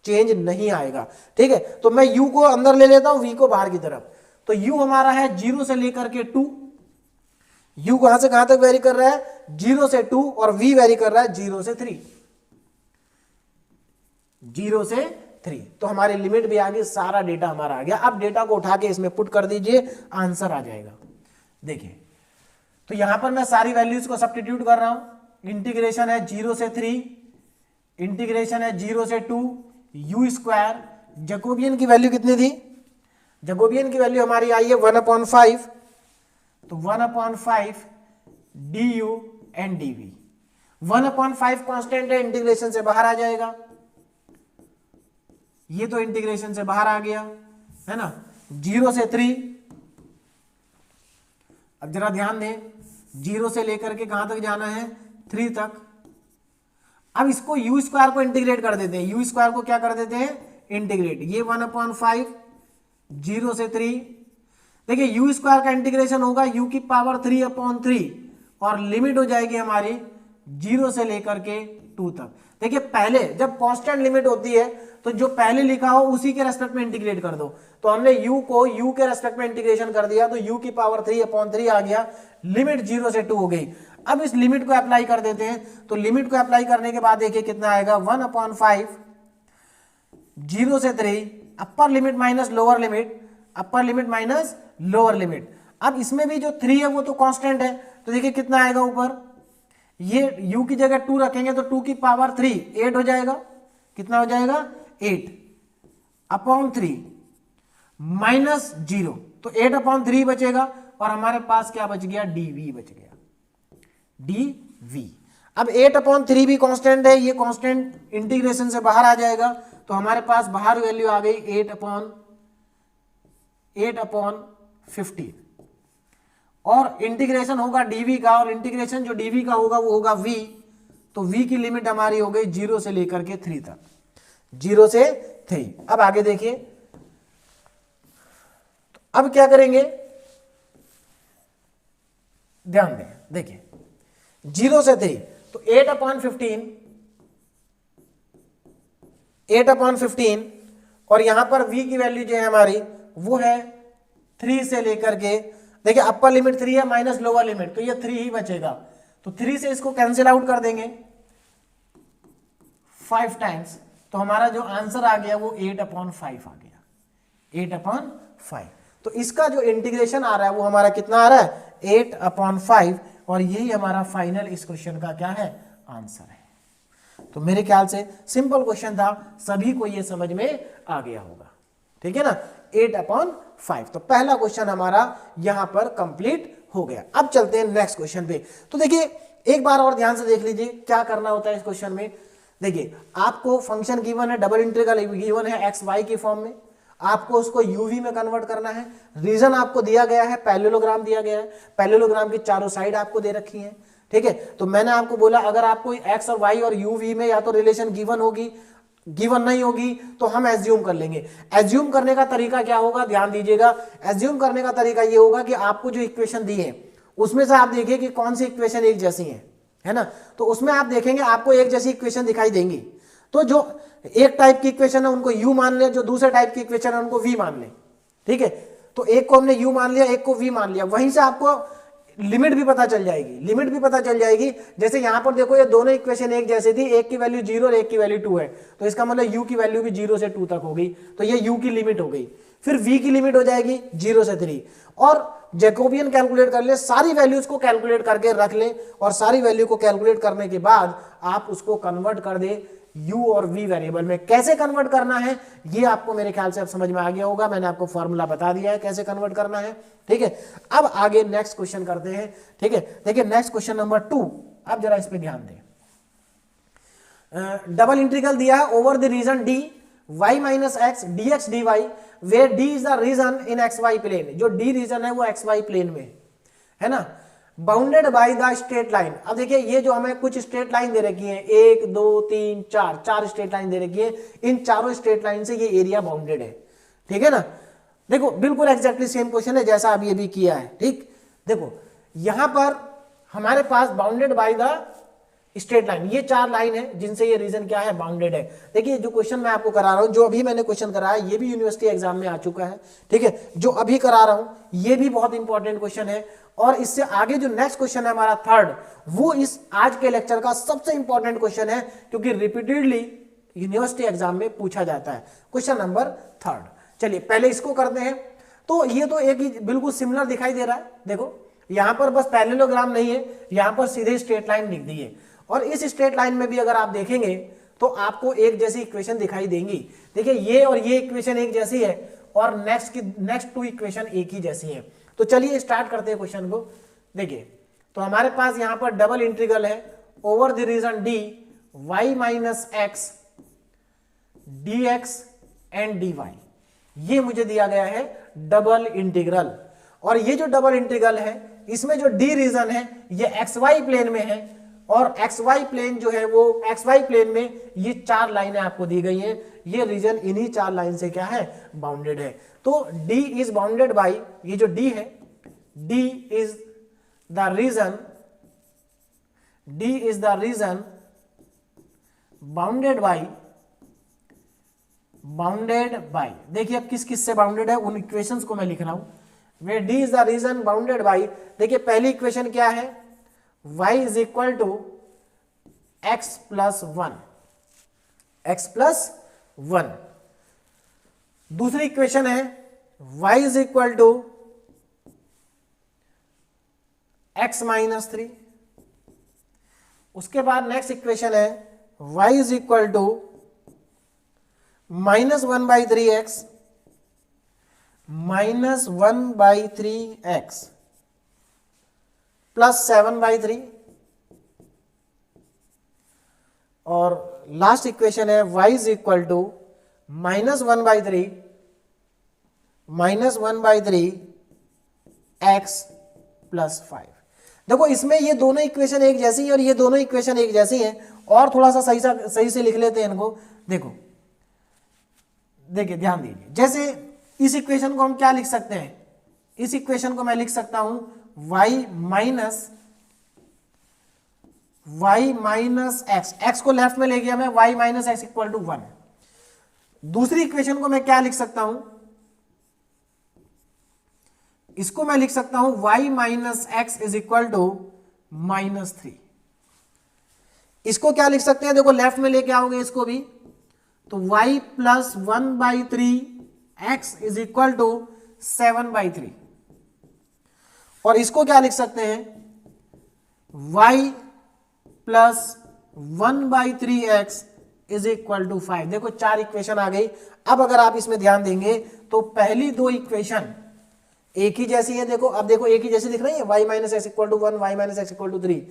चेंज नहीं आएगा। ठीक है, तो मैं u को अंदर ले लेता हूं, v को बाहर की तरफ। तो u हमारा है 0 से लेकर के 2, u कहां से कहां तक वेरी कर रहा है, 0 से 2, और v वेरी कर रहा है 0 से 3, 0 से 3। तो हमारी लिमिट भी आ गई, सारा डेटा हमारा आ गया। अब डेटा को उठा के इसमें पुट कर दीजिए, आंसर आ जाएगा। देखिए तो यहां पर मैं सारी वैल्यूज को सब्स्टिट्यूट कर रहा हूं। इंटीग्रेशन है 0 से 3, इंटीग्रेशन है 0 से 2 यू स्क्वायर। जैकोबियन की वैल्यू कितनी थी? जैकोबियन की वैल्यू हमारी आई है 1/5, तो 1/5 d u and d v. 1/5 constant है, इंटीग्रेशन से बाहर आ जाएगा, ये तो इंटीग्रेशन से बाहर आ गया है ना। 0 से 3, अब जरा ध्यान दें, 0 से लेकर के कहां तक जाना है? 3 तक। अब इसको यू स्क्वायर को इंटीग्रेट कर देते हैं, यू स्क्वायर को क्या कर देते हैं? इंटीग्रेट। ये 1/5 0 से 3, देखिए यू स्क्वायर का इंटीग्रेशन होगा u की पावर 3/3 और लिमिट हो जाएगी हमारी 0 से लेकर के 2 तक। देखिए पहले जब कांस्टेंट लिमिट होती है तो जो पहले लिखा हो उसी के रेस्पेक्ट में इंटीग्रेट कर दो, तो हमने u को u के रेस्पेक्ट में इंटीग्रेशन कर दिया, तो u की पावर 3/3 आ गया, लिमिट 0 से 2 हो गई। अब इस लिमिट को अप्लाई कर देते हैं, तो लिमिट को अप्लाई करने के बाद देखिए कितना आएगा? 1/5 0 से 3, upper limit minus lower limit, upper limit minus lower limit. अब इसमें भी जो 3 है वो तो कांस्टेंट है, तो देखिए कितना आएगा ऊपर? ये u की जगह 2 रखेंगे तो 2 की पावर 3 8 हो जाएगा। कितना हो जाएगा? 8/3 माइनस 0, तो 8/3 बचेगा और हमारे पास क्या बच गया? dv बच गया, dv। अब 8/3 भी कांस्टेंट है, ये कांस्टेंट इंटीग्रेशन से बाहर आ जाएगा, तो हमारे पास बाहर वैल्यू आ गई 8/15 और इंटीग्रेशन होगा dv का, और इंटीग्रेशन जो dv का होगा वो होगा v, तो v की लिमिट हमारी हो गई 0 से लेकर के 3 तक, 0 से 3। अब आगे देखिए, अब क्या करेंगे? ध्यान दें, देखिए 0 से 3, तो 8/15 और यहां पर v की वैल्यू जो है हमारी वो है 3 से लेकर के, देखिए अपर लिमिट 3 है माइनस लोअर लिमिट, तो ये 3 ही बचेगा, तो 3 से इसको कैंसिल आउट कर देंगे 5 टाइम्स, तो हमारा जो आंसर आ गया वो 8/5 आ गया, 8/5। तो इसका जो इंटीग्रेशन आ रहा है वो हमारा कितना आ रहा है? 8/5, और यही हमारा फाइनल इस क्वेश्चन का क्या है? आंसर है। तो मेरे ख्याल से सिंपल क्वेश्चन था, सभी को ये समझ में आ गया होगा, ठीक है ना। 8/5, तो पहला क्वेश्चन हमारा यहां पर कंप्लीट हो गया। अब चलते हैं नेक्स्ट क्वेश्चन पे। तो देखिए एक बार और ध्यान से देख लीजिए क्या करना होता है इस क्वेश्चन में। देखिए आपको फंक्शन गिवन है, डबल इंटीग्रल गिवन है एक्स वाई की फॉर्म में, आपको उसको यूवी में कन्वर्ट करना है। रीजन आपको दिया गया है, पैरेललोग्राम दिया गया है, पैरेललोग्राम की चारों साइड आपको दे रखी है, ठीक है। तो मैंने आपको बोला अगर आपको एक्स और वाई और यूवी में या तो रिलेशन गिवन होगी, गिवन नहीं होगी तो हम एज्यूम कर लेंगे। एज्यूम करने का तरीका क्या होगा? ध्यान दीजिएगा, एज्यूम करने का तरीका ये होगा कि आपको जो इक्वेशन दी है उसमें से आप देखिए कि कौन सी इक्वेशन एक जैसी है ना। तो उसमें आप देखेंगे आपको एक जैसी इक्वेशन दिखाई देंगी, तो जो एक टाइप की इक्वेशन है उनको u मान ले, जो दूसरे टाइप की इक्वेशन है उनको v मान ले, ठीक है। तो एक को हमने u मान लिया, एक को v मान लिया, वहीं से आपको लिमिट भी पता चल जाएगी, लिमिट भी पता चल जाएगी। जैसे यहां पर देखो ये दोनों इक्वेशन एक जैसी थी, एक की वैल्यू 0 और एक की वैल्यू 2 है, तो इसका मतलब u की वैल्यू भी 0 से 2 तक हो गई, तो ये u की लिमिट हो गई। फिर v की लिमिट हो जाएगी 0 से 3, और जैकोबियन कैलकुलेट कर ले, सारी वैल्यूज को कैलकुलेट करके रख ले, और सारी वैल्यू को कैलकुलेट करने के बाद आप उसको कन्वर्ट कर दे u और v वेरिएबल में। कैसे कन्वर्ट करना है ये आपको मेरे ख्याल से अब समझ में आ गया होगा, मैंने आपको फॉर्मूला बता दिया है कैसे कन्वर्ट करना है, ठीक है। अब आगे नेक्स्ट क्वेश्चन करते हैं, ठीक है। देखिए नेक्स्ट क्वेश्चन नंबर 2, अब जरा इस पे ध्यान दें। डबल इंटीग्रल दिया है over the region d y minus x dx dy, where d is the region in x y plane. जो d रीजन है वो एक्स वाई प्लेन में है ना, bounded by the straight line. अब देखिए ये जो हमें कुछ स्ट्रेट लाइन दे रखी है, 1 2 3 4, 4 स्ट्रेट लाइन दे रखी है, इन चारों स्ट्रेट लाइन से ये एरिया बाउंडेड है, ठीक है ना। देखो बिल्कुल एग्जैक्टली सेम क्वेश्चन है जैसा अभी अभी किया है, ठीक। देखो यहां पर हमारे पास bounded by the straight line, ये 4 लाइन है जिनसे ये रीजन क्या है? बाउंडेड है। देखिए जो क्वेश्चन मैं आपको करा रहा हूं, जो अभी मैंने क्वेश्चन कराया ये भी यूनिवर्सिटी एग्जाम में आ चुका है, ठीक है। जो अभी करा रहा हूं ये भी बहुत इंपॉर्टेंट क्वेश्चन है, और इससे आगे जो नेक्स्ट क्वेश्चन है हमारा थर्ड, वो इस आज के लेक्चर का सबसे इंपॉर्टेंट क्वेश्चन है, क्योंकि रिपीटेडली यूनिवर्सिटी एग्जाम में पूछा जाता है। क्वेश्चन नंबर 3, चलिए पहले इसको करते हैं। तो ये तो एक ही बिल्कुल सिमिलर दिखाई दे रहा है, देखो यहां पर बस पैरेललोग्राम नहीं है, यहां पर सीधे स्ट्रेट लाइन लिख दी है, और इस स्ट्रेट लाइन में भी अगर आप देखेंगे तो आपको एक जैसी इक्वेशन दिखाई देंगी। देखिए ये और ये इक्वेशन एक जैसी है और नेक्स्ट टू इक्वेशन एक ही जैसी है। तो चलिए स्टार्ट करते हैं क्वेश्चन को। देखिए तो हमारे पास यहां पर डबल इंटीग्रल है over the region d y minus x d x and d y, ये मुझे दिया गया है डबल इंटीग्रल। और ये जो डबल इंटीग्रल है इसमें जो डी रीजन है ये एक्स वाई प्लेन में है और एक्स वाई प्लेन जो है वो एक्स वाई प्लेन में ये 4 लाइनें आपको दी गई हैं। ये रीजन इन्हीं 4 लाइन से क्या है, बाउंडेड है। तो D इज बाउंडेड बाई, ये जो D है D is the region bounded by, देखिए अब किस किस से बाउंडेड है उन इक्वेशंस को मैं लिख रहा हूं। Where D is the region bounded by, देखिए पहली इक्वेशन क्या है, y is equal to x plus one. दूसरी इक्वेशन है y is equal to x minus 3। उसके बाद नेक्स्ट इक्वेशन है y is equal to -1/3x plus 7/3। और लास्ट इक्वेशन है y is equal to -1/3 x plus 5। देखो इसमें ये दोनों इक्वेशन एक जैसी है और ये दोनों इक्वेशन एक जैसी हैं। और थोड़ा सा सही से लिख लेते हैं इनको। देखो देखिए ध्यान दीजिए, जैसे इस इक्वेशन को हम क्या लिख सकते हैं, इस इक्वेशन को मैं लिख सकता हूं y माइनस एक्स को लेफ्ट में ले गया मैं, y minus x equal to 1। दूसरी इक्वेशन को मैं क्या लिख सकता हूं, इसको मैं लिख सकता हूं y minus x is equal to -3। इसको क्या लिख सकते हैं, देखो लेफ्ट में लेके आओगे इसको भी, तो y plus 1/3 x is equal to 7/3। और इसको क्या लिख सकते हैं, y plus 1/3x is equal to 5। देखो 4 इक्वेशन आ गई। अब अगर आप इसमें ध्यान देंगे तो पहली 2 इक्वेशन एक ही जैसी है। देखो अब देखो एक ही जैसी दिख रही है, y minus x equal to 1, y minus x equal to 3,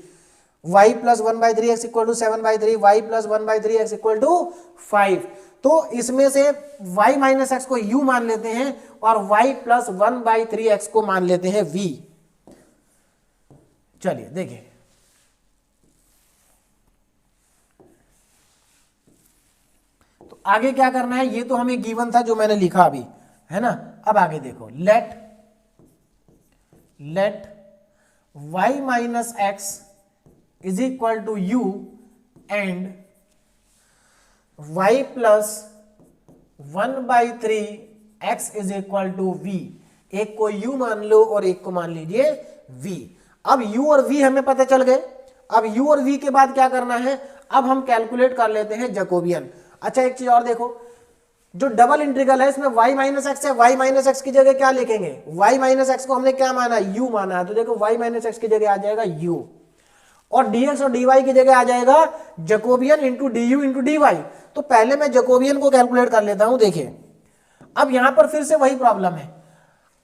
y plus 1/3x equal to 7/3, y plus 1/3x equal to 5। तो इसमें से y माइनस एक्स को u मान लेते हैं और y प्लस 1/3x को मान लेते हैं v। चलिए देखिए तो आगे क्या करना है, ये तो हमें गिवन था जो मैंने लिखा अभी, है ना। अब आगे देखो, let y minus x is equal to u and y plus 1/3x is equal to v। एक को u मान लो और एक को मान लीजिए v। अब u और v हमें पता चल गए। अब u और v के बाद क्या करना है, अब हम कैलकुलेट कर लेते हैं जैकोबियन। अच्छा एक चीज और देखो, जो डबल इंटीग्रल है इसमें y माइनस एक्स है, y माइनस एक्स की जगह क्या लिखेंगे, y माइनस एक्स को हमने क्या माना, u माना है, तो देखो y माइनस एक्स की जगह आ जाएगा u और dx और dy की जगह आ जाएगा Jacobian into du into dy। तो पहले मैं जैकोबियन को कैलकुलेट कर लेता हूं। देखिए अब यहां पर फिर से वही प्रॉब्लम है,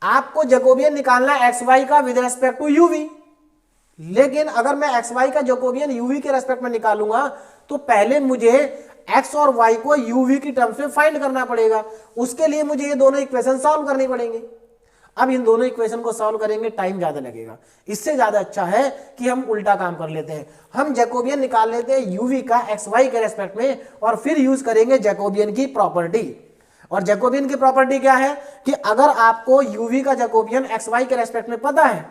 आपको जैकोबियन निकालना है xy का विद रेस्पेक्ट टू uv। लेकिन अगर मैं xy का जैकोबियन uv के रेस्पेक्ट में निकालूंगा तो पहले मुझे x और y को uv की टर्म्स में फाइंड करना पड़ेगा। उसके लिए मुझे ये दोनों इक्वेशन सॉल्व करनी पड़ेंगे। अब इन दोनों इक्वेशन को सॉल्व करेंगे, टाइम ज्यादा लगेगा। इससे ज्यादा अच्छा है कि हम उल्टा काम कर लेते हैं, हम जैकोबियन निकाल लेते हैं uv का xy के रेस्पेक्ट में और फिर यूज करेंगे जैकोबियन की प्रॉपर्टी। और जैकोबियन की प्रॉपर्टी क्या है कि अगर आपको uv का जैकोबियन xy के रेस्पेक्ट में पता है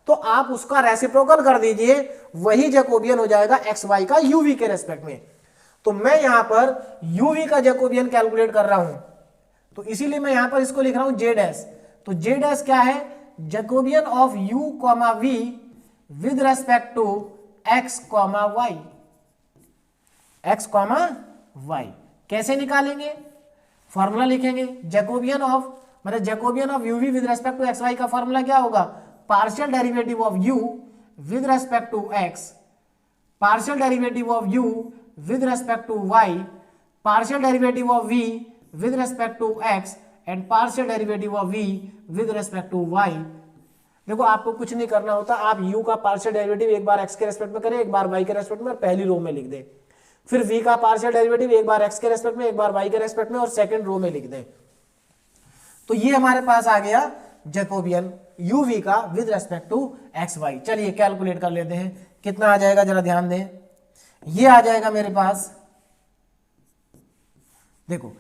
तो आप उसका रेसिप्रोकल कर दीजिए, वही जैकोबियन हो जाएगा xy का uv के रेस्पेक्ट में। तो मैं यहां पर uv का जैकोबियन कैलकुलेट कर रहा हूं, तो इसीलिए मैं यहां पर इसको लिख रहा हूं j डैश। तो j डैश क्या है, Jacobian of u comma v with respect to x comma y। x comma y कैसे निकालेंगे, फॉर्मूला लिखेंगे जैकोबियन ऑफ, मतलब Jacobian of uv with respect to xy का फॉर्मूला क्या होगा, partial derivative of u with respect to x, partial derivative of u with respect to y, partial derivative of v with respect to x and partial derivative of v with respect to y। देखो आपको कुछ नहीं करना होता, आप u का पार्शियल डेरिवेटिव एक बार x के रेस्पेक्ट में करें, एक बार y के रेस्पेक्ट में, और पहली रो में लिख दे। फिर v का पार्शियल डेरिवेटिव एक बार x के रेस्पेक्ट में, एक बार y के रेस्पेक्ट में, और सेकंड रो में लिख दे। तो ये हमारे पास आ गया जैकोबियन uv का with respect to x y. चलिए कैलकुलेट कर लेते हैं, कितना आ जाएगा जरा ध्यान दें। ये आ जाएगा मेरे पास, देखो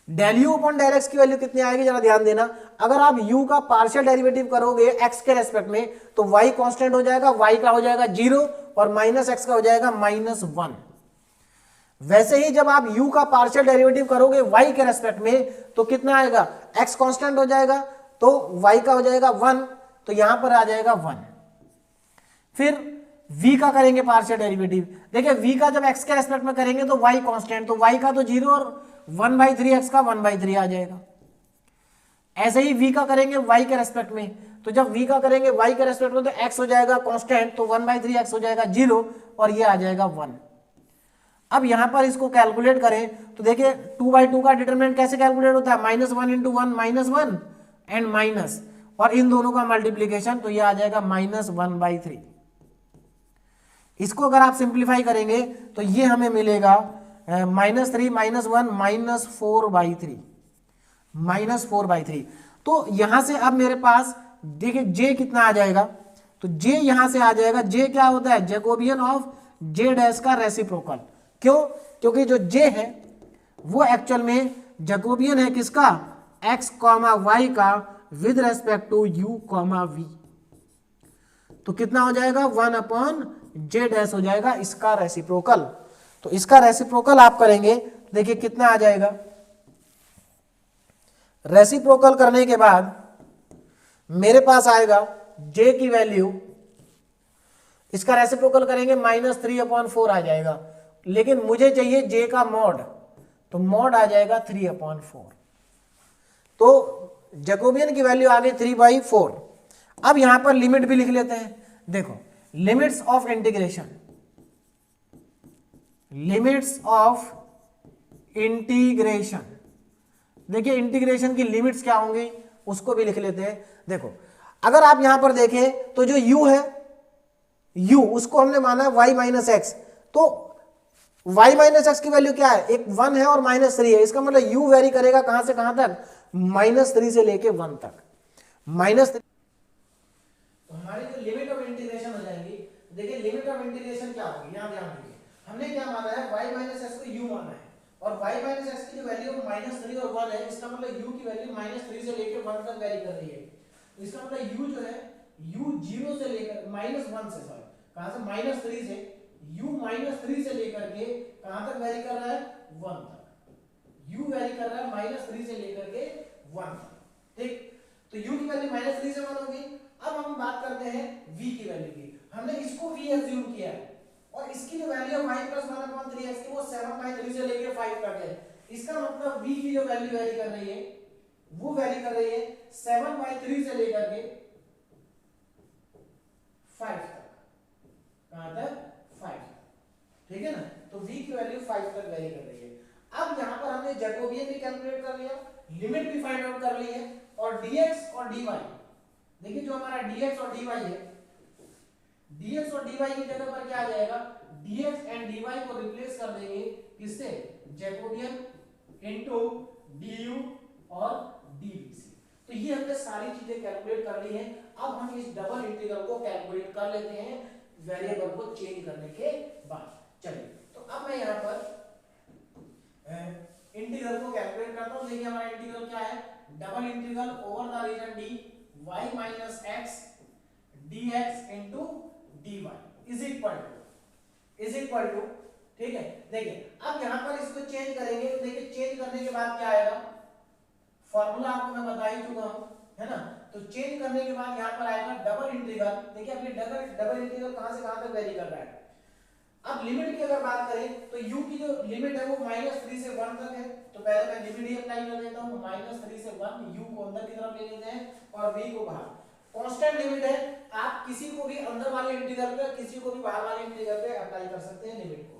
del u upon del x की वैल्यू कितनी आएगी जरा ध्यान देना। अगर आप u का पार्शियल डेरिवेटिव करोगे x के रेस्पेक्ट में तो y कांस्टेंट हो जाएगा, y का हो जाएगा 0 और माइनस x का हो जाएगा -1। वैसे ही जब आप u का पार्शियल डेरिवेटिव करोगे y के रेस्पेक्ट में तो कितना आएगा, x कांस्टेंट हो जाएगा तो y का हो जाएगा 1, तो यहां पर आ जाएगा 1। फिर v का करेंगे पार्शियल डेरिवेटिव, देखिए v का जब x के रेस्पेक्ट में करेंगे तो y कांस्टेंट, तो y का तो 0 और 1/3 x का 1/3 आ जाएगा। ऐसे ही v का करेंगे y के रेस्पेक्ट में, तो जब v का करेंगे y के रेस्पेक्ट में तो x हो जाएगा कांस्टेंट, तो 1/3 x हो जाएगा 0 और ये आ जाएगा 1। अब यहां पर इसको कैलकुलेट करें तो देखिए 2/2 का डिटरमिनेंट कैसे कैलकुलेट होता है, -1 × 1 -1 एंड माइनस, और इन दोनों का मल्टीप्लीकेशन, तो ये आ जाएगा -1/3। इसको अगर आप सिंप्लीफाई करेंगे तो ये हमें मिलेगा -3 -1 -4/3। तो यहां से अब मेरे पास देखिए j कितना आ जाएगा, तो j यहां से आ जाएगा, j क्या होता है, जैकोबियन ऑफ j डैश का रेसिप्रोकल। क्यों, क्योंकि जो j है वो एक्चुअल में जैकोबियन है किसका, x, y का with respect to u, v। तो कितना हो जाएगा 1/j डैश हो जाएगा इसका रेसिप्रोकल। तो इसका रेसिप्रोकल आप करेंगे, देखिए कितना आ जाएगा। रेसिप्रोकल करने के बाद मेरे पास आएगा j की वैल्यू, इसका रेसिप्रोकल करेंगे -3/4 आ जाएगा, लेकिन मुझे चाहिए j का मॉड, तो मॉड आ जाएगा 3/4। तो जैकोबियन की वैल्यू आ गई 3/4। अब यहां पर लिमिट भी लिख लेते हैं, देखो limits of integration, limits of integration, देखिए इंटीग्रेशन की लिमिट्स क्या होंगी उसको भी लिख लेते हैं। देखो अगर आप यहां पर देखें तो जो u है, u उसको हमने माना है y - x, तो y - x की वैल्यू क्या है, एक 1 है और -3 है, इसका मतलब u वेरी करेगा कहां से कहां तक, -3 से लेके 1 तक, -3। तो हमारी जो लिमिट ऑफ इंटीग्रेशन हो जाएगी, देखिए लिमिट ऑफ इंटीग्रेशन क्या होगी, यहां ध्यान दीजिए, हमने क्या माना है y - x को u माना है, और y - x की जो वैल्यू -3 और 1 है, इसका मतलब u की वैल्यू -3 से लेकर 1 तक वेरी कर रही है। इसका मतलब u जो है, u 0 से लेकर -1 से, सॉरी कहां से, -3 से, u -3 से लेकर के कहां तक वेरी कर रहा है, 1 तक। u वेरी कर रहा है -3 से लेकर के 1 तक, ठीक। तो u की वैल्यू -3 से 1 होगी। अब हम बात करते हैं v की वैल्यू की, हमने इसको v एज्यूम किया है, और इसकी जो वैल्यू है y + 1/3x की, वो 7/3 से लेके 5 तक है। इसका मतलब v की जो वैल्यू वेरी कर रही है, वो वेरी कर रही है 7/3 से लेकर के 5 तक, कहां तक, 5 तक, ठीक है ना। तो v की वैल्यू 5 तक वेरी कर रही है। अब यहां पर हमने जैकोबियन भी कैलकुलेट कर लिया, लिमिट भी फाइंड आउट कर ली है, और dx और dy, देखिए जो हमारा dx और dy है, dx और dy की जगह पर क्या आ जाएगा, dx एंड dy को रिप्लेस कर देंगे किससे, जैकोबियन इनटू du और dv से। तो ये हमने सारी चीजें कैलकुलेट कर ली हैं। अब हम इस डबल इंटीग्रल को कैलकुलेट कर लेते हैं वेरिएबल को चेंज करने के बाद। चलिए तो अब मैं यहां पर इंटीग्रल को कैलकुलेट करता हूं। देखिए हमारा इंटीग्रल क्या है, double integral over the region d y - x dx into dy is equal to, ठीक है। देखिए अब यहां पर इसको चेंज करेंगे, देखिए चेंज करने के बाद क्या आएगा, फॉर्मूला आपको मैं बता ही चुका हूं, है ना। तो चेंज करने के बाद यहां पर आएगा डबल इंटीग्रल। देखिए अब ये डबल इंटीग्रल कहां से कहां तक वेरी कर रहा है। अब लिमिट की अगर बात करें तो u की जो लिमिट है वो -3 से 1 तक है, तो पहले मैं लिमिट ही अप्लाई कर देता हूं, -3 से 1, u को अंदर की तरफ ले लेते हैं और v को बाहर। कांस्टेंट लिमिट है, आप किसी को भी अंदर वाले इंटीग्रल पे, किसी को भी बाहर वाले इंटीग्रल पे अप्लाई कर सकते हैं लिमिट को।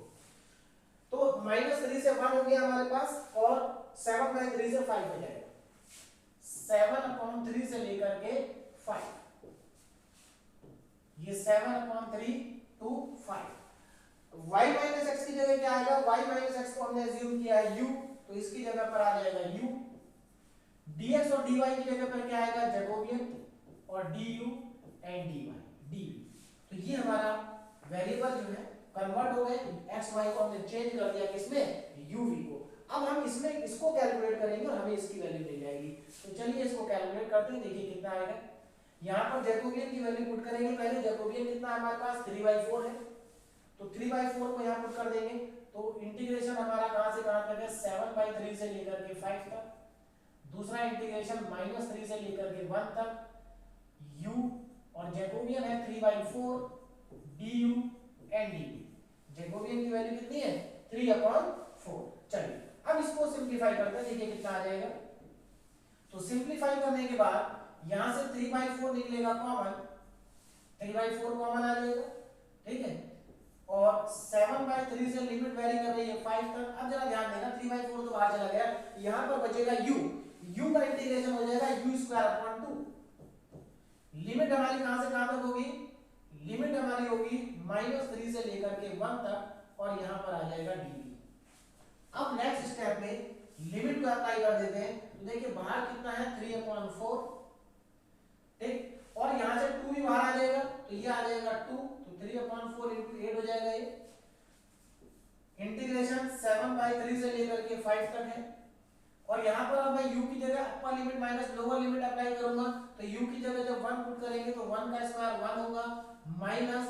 तो -3 से 1 हो गया हमारे पास और 7/3 से 5 हो जाएगा। 7/3 से लेकर के 5, ये 7/3 to 5। y माइनस एक्स की जगह क्या आएगा, y माइनस एक्स को हमने अज्यूम किया है u, तो इसकी जगह पर आ जाएगा u। dx और dy की जगह पर क्या आएगा, जैकोबियन, और du एंड dy dv। तो ये हमारा वेरिएबल जो है कन्वर्ट हो गए, x y को हमने चेंज कर दिया किसमें, uv को। अब हम इसमें इसको कैलकुलेट करेंगे और हमें इसकी वैल्यू मिल जाएगी। तो चलिए इसको कैलकुलेट करते हैं, देखिए कितना आएगा। यहाँ पर जैकोबियन की वैल्यू पुट करेंगे पहले। जैकोबियन कितना है हमारे पास, 3/4 है, तो 3/4 को यहाँ पुट कर देंगे। तो इंटीग्रेशन हमारा कहाँ से कहाँ तक है, 7/3 से लेकर के 5 तक। दूसरा इंटीग्रेशन -3 से लेकर के 1 तक, u और जैकोबियन है 3/4 du एंड dv। जैकोबियन की वैल्यू कितनी है, 3/4। चलिए अब इसको सिंप्लीफाई करते हैं, देखिए कितना आ जाएगा। तो सिंप्लीफाई करने के बाद यहां से 3/4 निकलेगा कॉमन, 3/4 कॉमन आ जाएगा, ठीक है। और 7/3 से लिमिट वेरी कर रही है 5 तक। अब जरा ध्यान देना, 3/4 तो बाहर चला गया, यहां पर बचेगा u का इंटीग्रेशन हो जाएगा u²/2। लिमिट हमारी कहां से कहां तक होगी, लिमिट हमारी होगी -3 से लेकर के 1 तक, और यहां पर आ जाएगा dv। अब नेक्स्ट स्टेप में लिमिट को अप्लाई कर देते हैं। तो देखिए बाहर कितना है, 3/4, ठीक, और यहां से 2 भी बाहर आ जाएगा, तो ये आ जाएगा 2, तो 3/4 × 8 हो जाएगा ये। इंटीग्रेशन 7/3 से लेकर के 5 तक है, और यहां पर अब मैं u की जगह upper limit minus lower limit apply करूंगा। तो u की जगह जब 1 पुट करेंगे तो 1 का स्क्वायर 1 होगा, माइनस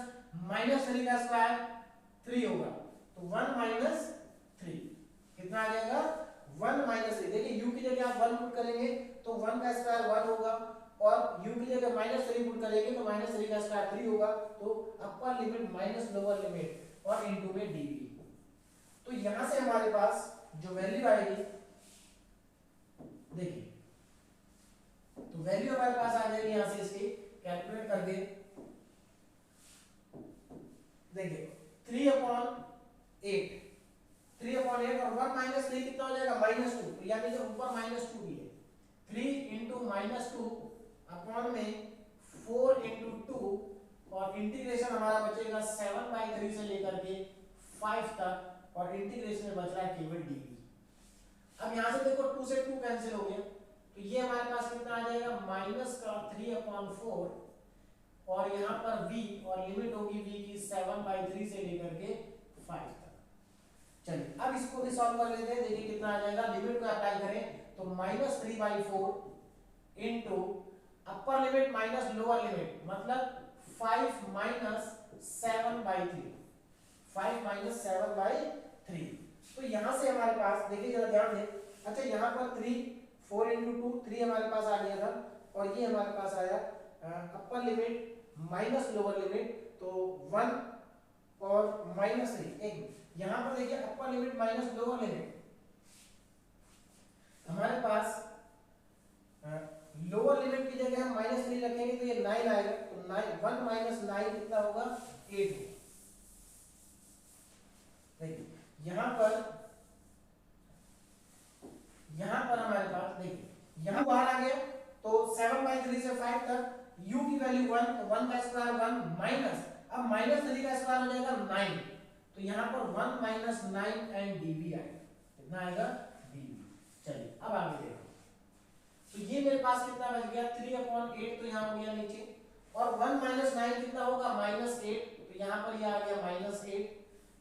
-3 का स्क्वायर 3 होगा, तो 1 - 3 कितना आ जाएगा, 1 - 3। देखिए u की जगह आप 1 पुट करेंगे तो 1 का स्क्वायर 1 होगा, और u की जगह -3 पुट करेंगे तो -3 का स्क्वायर 3 होगा। तो upper limit minus lower limit और इनटू में dv। तो यहां से हमारे पास जो वैल्यू आएगी, देखिए तो वैल्यू हमारे पास आ जाएगी यहां से इसकी कैलकुलेट करके। देखिए 3/8, 3/8 और 1 - 3 कितना हो जाएगा, -2, तो यानी कि ऊपर -2 भी है। 3 × -2 अपॉन में 4 × 2, और इंटीग्रेशन हमारा बचेगा 7/3 से लेकर के 5 तक, और इंटीग्रेशन में बच रहा है केवल dv। अब यहां से देखो 2 से 2 कैंसिल हो गया, तो ये हमारे पास कितना आ जाएगा, -3/4, और यहाँ पर v, और लिमिट होगी v की 7/3 से लेकर के 5 तक। चलिए अब इसको भी सॉल्व कर लेते हैं, देखिए कितना आ जाएगा। लिमिट को अप्लाई करें तो -3/4 into upper limit minus lower limit, मतलब 5 - 7/3, 5 - 7/3। तो यहां से हमारे पास देखिए जरा ध्यान दें, अच्छा यहाँ पर 3, 4 × 2, 3 हमारे पास आ गया था, और ये हमारे पास आया upper limit minus lower limit, तो 1 और -3। एक यहां पर देखिए upper limit minus lower limit, हमारे पास लोअर लिमिट की जगह हम -3 रखेंगे तो ये 9 आएगा, तो 1 - 9 कितना होगा, 8 होगा। देखिए यहां पर हमारे पास देखिए यहां बाहर आ गया, तो 7/3 से 5 तक u की वैल्यू 1, तो 1 का स्क्वायर 1 माइनस, अब -3 का स्क्वायर हो जाएगा 9, तो यहां पर 1 - 9 एंड dv आएगा, कितना आएगा, dv। चलिए अब आगे देखो, तो ये मेरे पास कितना बच गया, 3/8, तो यहां हो गया नीचे, और 1 - 9 कितना होगा, -8, तो यहां पर ये आ गया -8।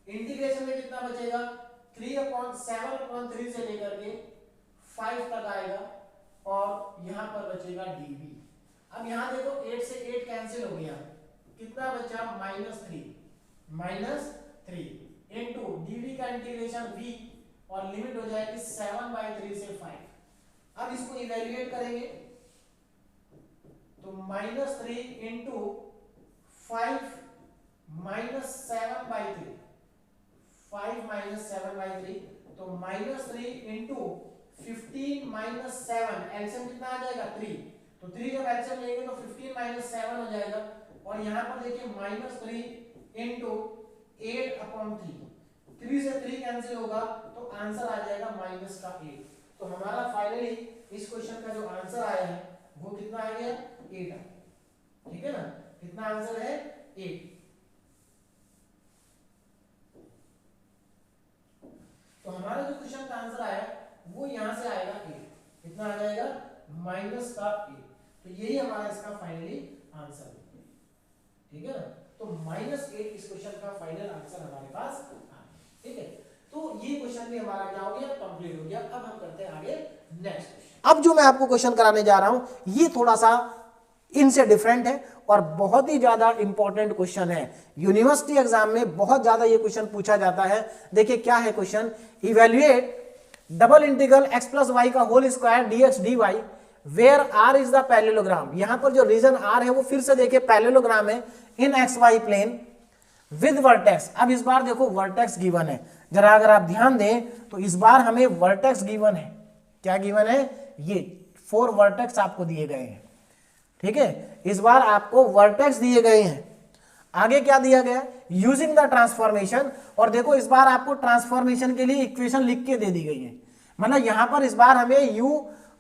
इंटीग्रेशन में कितना बचेगा, 7/3 से लेकर के 5 तक आएगा, और यहां पर बचेगा dv। अब यहां देखो 8 से 8 कैंसिल हो गया, कितना बचा, -3 इनटू dv का इंटीग्रेशन v, और लिमिट हो जाएगी 7/3 से 5। अब इसको इवैल्यूएट करेंगे तो -3 इनटू 5 -7/3, 5 - 7/3, तो -3 इनटू 15 - 7, एलसीएम कितना आ जाएगा, 3, तो 3 जब एलसीएम लेंगे तो 15 - 7 हो जाएगा। और यहां पर देखिए -3 इनटू 8/3, 3 से 3 कैंसिल होगा तो आंसर आ जाएगा माइनस का 8। तो हमारा फाइनली इस क्वेश्चन का जो आंसर आया है वो कितना आ गया 8 आ। ठीक है ना, कितना आंसर है 8। तो हमारा जो क्वेश्चन का आंसर आया वो यहां से आएगा 8। कितना आ जाएगा माइनस का 8। तो यही हमारा इसका फाइनली आंसर है। ठीक है ना, तो -8 इस क्वेश्चन का फाइनल आंसर हमारे पास आ गया। ठीक है, तो ये क्वेश्चन भी हमारा क्या हो गया कंप्लीट हो गया। अब हम करते हैं आगे नेक्स्ट क्वेश्चन। अब जो मैं आपको क्वेश्चन कराने जा रहा हूं ये थोड़ा सा इनसे डिफरेंट है और बहुत ही ज्यादा इंपॉर्टेंट क्वेश्चन है। यूनिवर्सिटी एग्जाम में बहुत ज्यादा ये क्वेश्चन पूछा जाता है। देखिए क्या है question, evaluate double integral x plus Y का whole square dx dy where r is the parallelogram. यहां पर जो रीजन r है वो फिर से देखिए पैरेललोग्राम है in xy plane with vertex. अब इस बार देखो वर्टेक्स गिवन है, जरा अगर आप ध्यान दें तो इस बार हमें वर्टेक्स गिवन है। क्या गिवन है, ये 4 वर्टेक्स आपको दिए गए हैं। ठीक है, इस बार आपको वर्टेक्स दिए गए हैं। आगे क्या दिया गया, यूजिंग द ट्रांसफॉर्मेशन। और देखो इस बार आपको ट्रांसफॉर्मेशन के लिए इक्वेशन लिख के दे दी गई है। मतलब यहां पर इस बार हमें u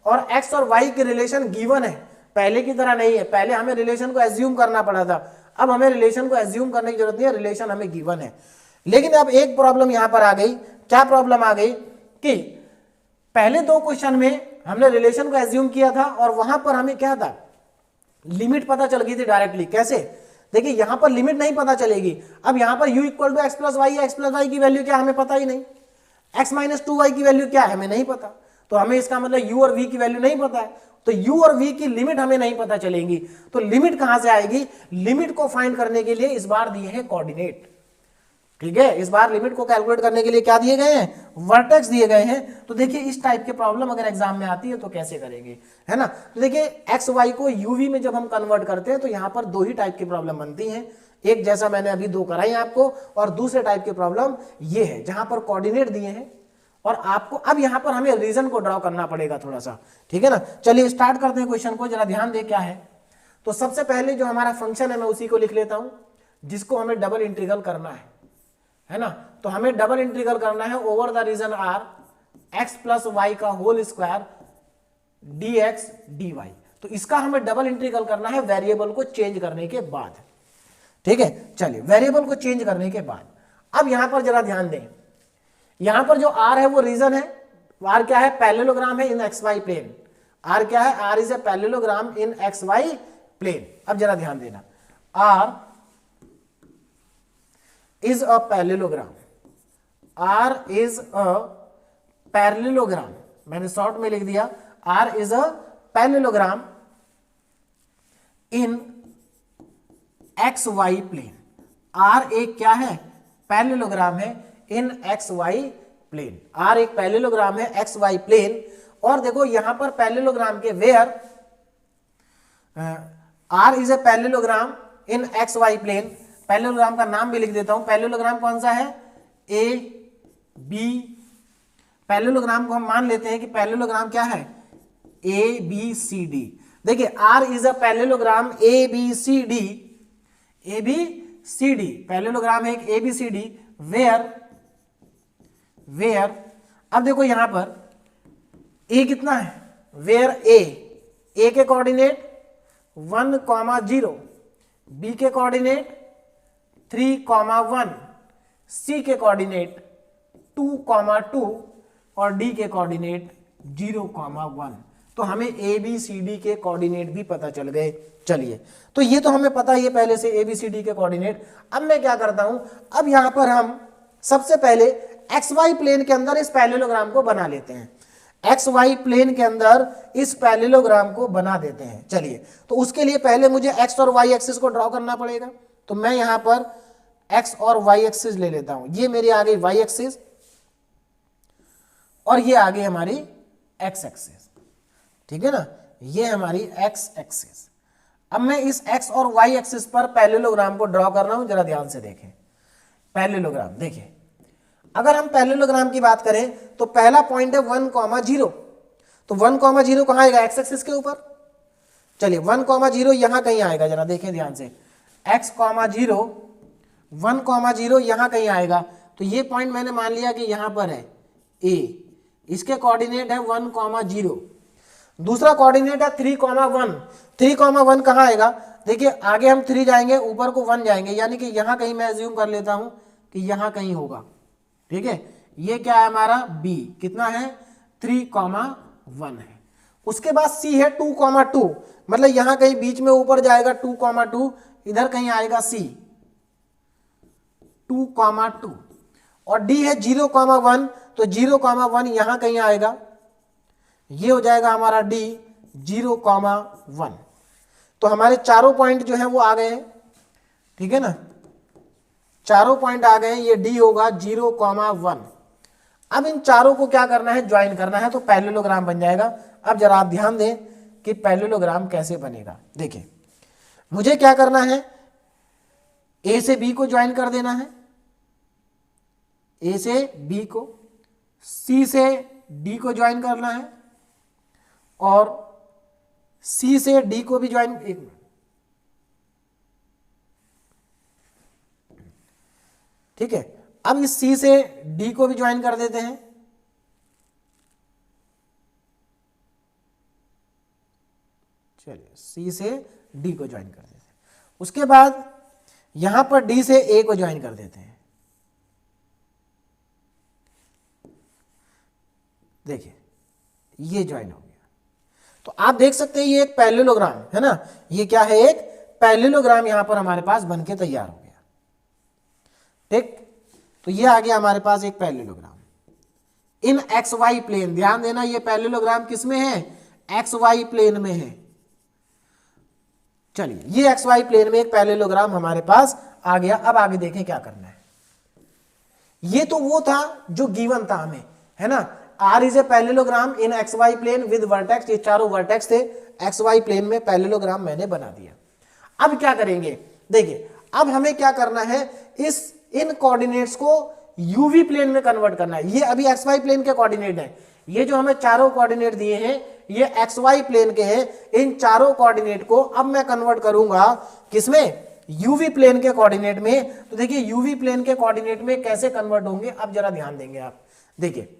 और x और y के रिलेशन गिवन है, पहले की तरह नहीं है। पहले हमें रिलेशन को एज्यूम करना पड़ा था, अब हमें रिलेशन को एज्यूम करने की जरूरत नहीं है, रिलेशन हमें गिवन है। लेकिन अब एक प्रॉब्लम यहां पर आ गई। क्या प्रॉब्लम आ गई कि पहले 2 क्वेश्चन में हमने रिलेशन को एज्यूम किया था और वहां पर हमें क्या था, लिमिट पता चल गई थी डायरेक्टली। कैसे, देखिए यहां पर लिमिट नहीं पता चलेगी। अब यहां पर u equal to x plus y है, एक्स प्लस वाई की वैल्यू क्या हमें पता ही नहीं, x माइनस 2y की वैल्यू क्या है हमें नहीं पता। तो हमें इसका मतलब u और v की वैल्यू नहीं पता है, तो u और v की लिमिट हमें नहीं पता चलेगी। तो लिमिट कहां से आएगी, लिमिट को फाइंड करने के लिए इस बार दिए हैं कोऑर्डिनेट। ठीक है, इस बार लिमिट को कैलकुलेट करने के लिए क्या दिए गए हैं, वर्टेक्स दिए गए हैं। तो देखिए इस टाइप के प्रॉब्लम अगर एग्जाम में आती है तो कैसे करेंगे, है ना। तो देखिए एक्स वाई को यूवी में जब हम कन्वर्ट करते हैं तो यहां पर 2 ही टाइप की प्रॉब्लम बनती हैं। एक जैसा मैंने अभी 2 कराई आपको, और दूसरे टाइप की प्रॉब्लम ये है जहां पर कोऑर्डिनेट दिए हैं और आपको अब यहां पर हमें रीजन को ड्रॉ करना पड़ेगा थोड़ा सा। ठीक है ना, चलिए स्टार्ट करते हैं क्वेश्चन को, जरा ध्यान दे क्या है। तो सबसे पहले जो हमारा फंक्शन है मैं उसी को लिख लेता हूं जिसको हमें डबल इंटीग्रल करना है ना। तो हमें डबल इंटीग्रल करना है over the region r x plus Y का होल स्क्वायर dx dy। तो इसका हमें डबल इंटीग्रल करना है वेरिएबल को चेंज करने के बाद। ठीक है, चलिए वेरिएबल को चेंज करने के बाद अब यहां पर जरा ध्यान दें, यहां पर जो r है वो रीजन है, r क्या है, पैरेललोग्राम है इन xy प्लेन। r क्या है, r is a parallelogram in xy plane. अब जरा ध्यान देना, r is a parallelogram, r is a parallelogram, मैंने शॉर्ट में लिख दिया r is a parallelogram in xy plane. r एक क्या है, पैरेललोग्राम है इन xy प्लेन। r एक पैरेललोग्राम है xy प्लेन। और देखो यहां पर पैरेललोग्राम के where r is a parallelogram in xy plane. Parallelogram का नाम भी लिख देता हूं, पैरेललोग्राम कौन सा है, ए बी। पैरेललोग्राम को हम मान लेते हैं कि पैरेललोग्राम क्या है, ए बी सी डी। देखिए R is a parallelogram A B C D, A B C D parallelogram है एक A B C D where अब देखो यहां पर ए कितना है, वेयर ए के कोऑर्डिनेट 1,0, बी के कोऑर्डिनेट 3,1, सी के कोऑर्डिनेट 2,2 और डी के कोऑर्डिनेट 0,1। तो हमें ए बी सी डी के कोऑर्डिनेट भी पता चल गए। चलिए तो ये तो हमें पता ही है पहले से ए बी सी डी के कोऑर्डिनेट। अब मैं क्या करता हूं, अब यहां पर हम सबसे पहले एक्स वाई प्लेन के अंदर इस पैरेललोग्राम को बना लेते हैं। एक्स वाई प्लेन के अंदर इस पैरेललोग्राम को बना देते हैं। चलिए तो उसके लिए पहले मुझे एक्स और वाई एक्सिस को ड्रॉ करना पड़ेगा। तो मैं यहां पर एक्स और वाई एक्सिस ले लेता हूं। ये मेरी आ गई वाई एक्सिस और ये आ गई हमारी एक्स एक्सिस। ठीक है ना, ये हमारी एक्स एक्सिस। अब मैं इस एक्स और वाई एक्सिस पर पैरेललोग्राम को ड्रॉ कर रहा हूं, जरा ध्यान से देखें। पैरेललोग्राम देखिए, अगर हम पैरेललोग्राम की बात करें तो पहला पॉइंट है 1,0। तो 1,0 कहां आएगा, एक्स एक्सिस के ऊपर। चलिए 1,0 यहां कहीं आएगा, जरा देखें ध्यान से। x,0 1,0 यहां कहीं आएगा। तो ये पॉइंट मैंने मान लिया कि यहां पर है ए, इसके कोऑर्डिनेट है 1,0। दूसरा कोऑर्डिनेट है 3,1। 3,1 कहाँ आएगा? देखिए आगे हम 3 जाएंगे, ऊपर को 1 जाएंगे, यानी कि यहां कहीं मैं एज्यूम कर लेता हूं कि यहां कहीं होगा। ठीक है, ये क्या है हमारा बी, कितना है 3,1 है। उसके बाद सी है 2,2, मतलब यहां कहीं बीच में ऊपर जाएगा 2,2, इधर कहीं आएगा सी 2,2, और डी है 0,1, तो 0,1 यहां कहीं आएगा, ये हो जाएगा हमारा डी 0,1। तो हमारे चारों पॉइंट जो है वो आ गए हैं। ठीक है ना, चारों पॉइंट आ गए, ये डी होगा 0,1। अब इन चारों को क्या करना है? ज्वाइन करना है, तो पैरेललोग्राम बन जाएगा। अब जरा आप ध्यान दें कि पैरेललोग्राम कैसे बनेगा। देखिए मुझे क्या करना है, ए से बी को ज्वाइन कर देना है, ए से बी को, सी से डी को ज्वाइन करना है, और सी से डी को भी ज्वाइन, एक मिनट, ठीक है। अब इस सी से डी को भी ज्वाइन कर देते हैं, चलिए सी से डी को ज्वाइन कर देते हैं। उसके बाद यहां पर डी से ए को ज्वाइन कर देते हैं। देखिए ये ज्वाइन हो गया। तो आप देख सकते हैं ये एक पैरेललोग्राम है ना, ये क्या है? एक पैरेललोग्राम यहां पर हमारे पास बनके तैयार हो गया। ठीक, तो ये आ गया हमारे पास एक parallelogram in x y plane. ध्यान देना, ये पैरेललोग्राम किस में है? एक्स वाई प्लेन में है। चलिए ये एक्स वाई प्लेन में एक पैरेललोग्राम हमारे पास आ गया। अब आगे देखें क्या करना है। ये तो वो था जो गिवन था हमें, है ना, R is a parallelogram in x y plane with vertex. ये चारों वर्टेक्स थे एक्स वाई प्लेन में, पैरेललोग्राम मैंने बना दिया। अब क्या करेंगे? देखिए अब हमें क्या करना है, इन कोऑर्डिनेट्स को यूवी प्लेन में कन्वर्ट करना है। ये अभी एक्स वाई प्लेन के कोऑर्डिनेट हैं, ये जो हमें चारों कोऑर्डिनेट दिए हैं ये एक्स वाई प्लेन के हैं। इन चारों कोऑर्डिनेट को अब मैं कन्वर्ट करूंगा किसमें? यूवी प्लेन के कोऑर्डिनेट में। तो देखिए यूवी प्लेन के कोऑर्डिनेट में कैसे कन्वर्ट होंगे, अब जरा ध्यान देंगे आप। देखिए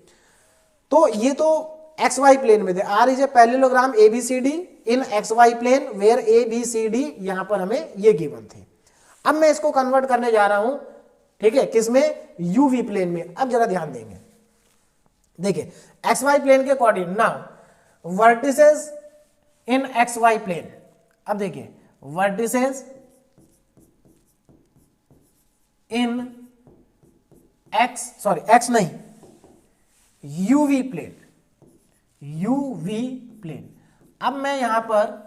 तो ये तो एक्स वाई प्लेन में थे, R is a parallelogram ABCD in x y plane where ABCD यहां पर हमें ये गिवन थे। अब मैं इसको कन्वर्ट करने जा रहा हूं, ठीक है, किसमें? यूवी प्लेन में। अब जरा ध्यान देंगे, देखिए एक्स वाई प्लेन के कोऑर्डिनेट, नाउ वर्टिसेस इन एक्स वाई प्लेन। अब देखिए वर्टिसेस इन एक्स नहीं, यूवी प्लेन, यूवी प्लेन। अब मैं यहां पर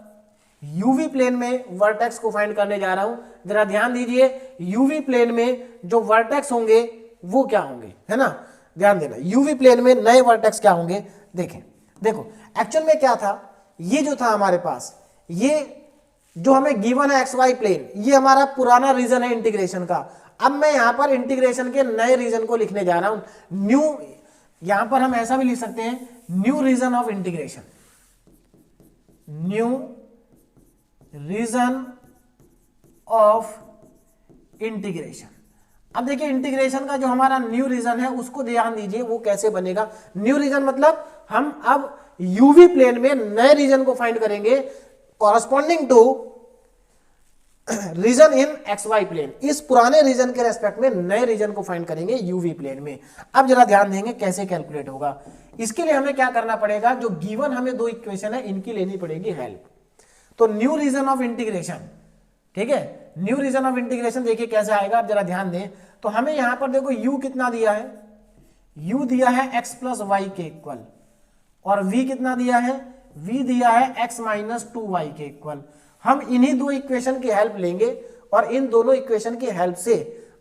यूवी प्लेन में वर्टेक्स को फाइंड करने जा रहा हूं। जरा ध्यान दीजिए, यूवी प्लेन में जो वर्टेक्स होंगे वो क्या होंगे, है ना, ध्यान देना। यूवी प्लेन में नए वर्टेक्स क्या होंगे? देखें, देखो एक्चुअल में क्या था, ये जो था हमारे पास, ये जो हमें गिवन है एक्स वाई प्लेन, ये हमारा पुराना रीजन है इंटीग्रेशन का। अब मैं यहां पर इंटीग्रेशन के नए रीजन को लिखने जा रहा हूं। न्यू, यहां पर हम ऐसा भी लिख सकते हैं, new region of integration, new region of integration. अब देखिए इंटीग्रेशन का जो हमारा न्यू रीजन है उसको ध्यान दीजिए वो कैसे बनेगा। न्यू रीजन मतलब हम अब यूवी प्लेन में नए रीजन को फाइंड करेंगे corresponding to region in x y plane. इस पुराने रीजन के रेस्पेक्ट में नए रीजन को फाइंड करेंगे यूवी प्लेन में। अब जरा ध्यान देंगे कैसे कैलकुलेट होगा। इसके लिए हमें क्या करना पड़ेगा, जो गिवन हमें दो इक्वेशन है इनकी लेनी पड़ेगी हेल्प। तो न्यू रीजन ऑफ इंटीग्रेशन, ठीक है, न्यू रीजन ऑफ इंटीग्रेशन देखिए कैसे आएगा। आप जरा ध्यान दें, तो हमें यहां पर देखो u कितना दिया है, u दिया है x प्लस वाई के इक्वल, और v कितना दिया है, v दिया है x माइनस 2y के इक्वल। हम इन्हीं दो इक्वेशन की हेल्प लेंगे और इन दोनों इक्वेशन की हेल्प से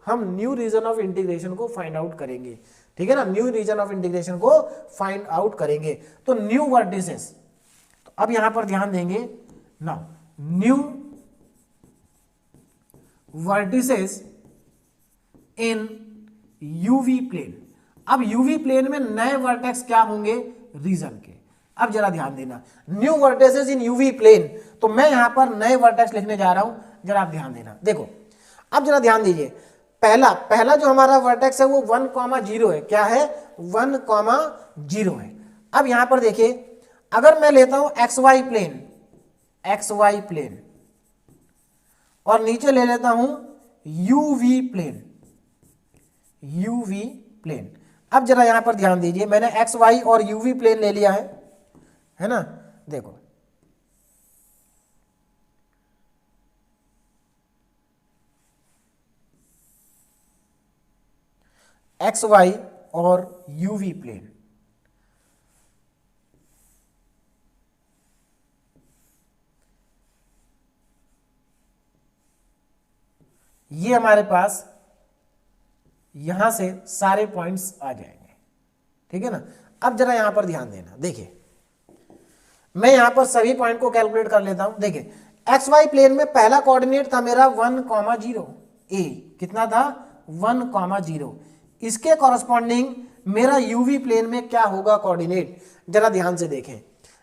हम न्यू रीजन ऑफ इंटीग्रेशन को फाइंड आउट करेंगे, ठीक है ना, न्यू रीजन ऑफ इंटीग्रेशन को फाइंड आउट करेंगे। तो न्यू वर्टिसेस, तो अब यहां पर ध्यान देंगे ना, न्यू वर्टिसेस इन यूवी प्लेन। अब यूवी प्लेन में नए वर्टेक्स क्या होंगे, रीजन के। अब जरा ध्यान देना, न्यू वर्टिसेस इन यूवी प्लेन, तो मैं यहां पर नए वर्टेक्स लिखने जा रहा हूं, जरा आप ध्यान देना। देखो अब जरा ध्यान दीजिए, पहला पहला जो हमारा वर्टेक्स है वो 1,0 है। क्या है? 1,0 है। अब यहां पर देखिए, अगर मैं लेता हूं XY प्लेन, XY प्लेन, और नीचे ले लेता हूं UV प्लेन, UV प्लेन। अब जरा यहां पर ध्यान दीजिए, मैंने XY और UV प्लेन ले लिया है ना। देखो XY और UV प्लेन, ये हमारे पास यहां से सारे पॉइंट्स आ जाएंगे, ठीक है ना। अब जरा यहां पर ध्यान देना, देखिए मैं यहां पर सभी पॉइंट को कैलकुलेट कर लेता हूं। देखिए XY प्लेन में पहला कोऑर्डिनेट था मेरा 1,0, ए कितना था? 1,0। इसके कॉरस्पॉन्डिंग मेरा UV प्लेन में क्या होगा कोऑर्डिनेट, जरा ध्यान से देखें।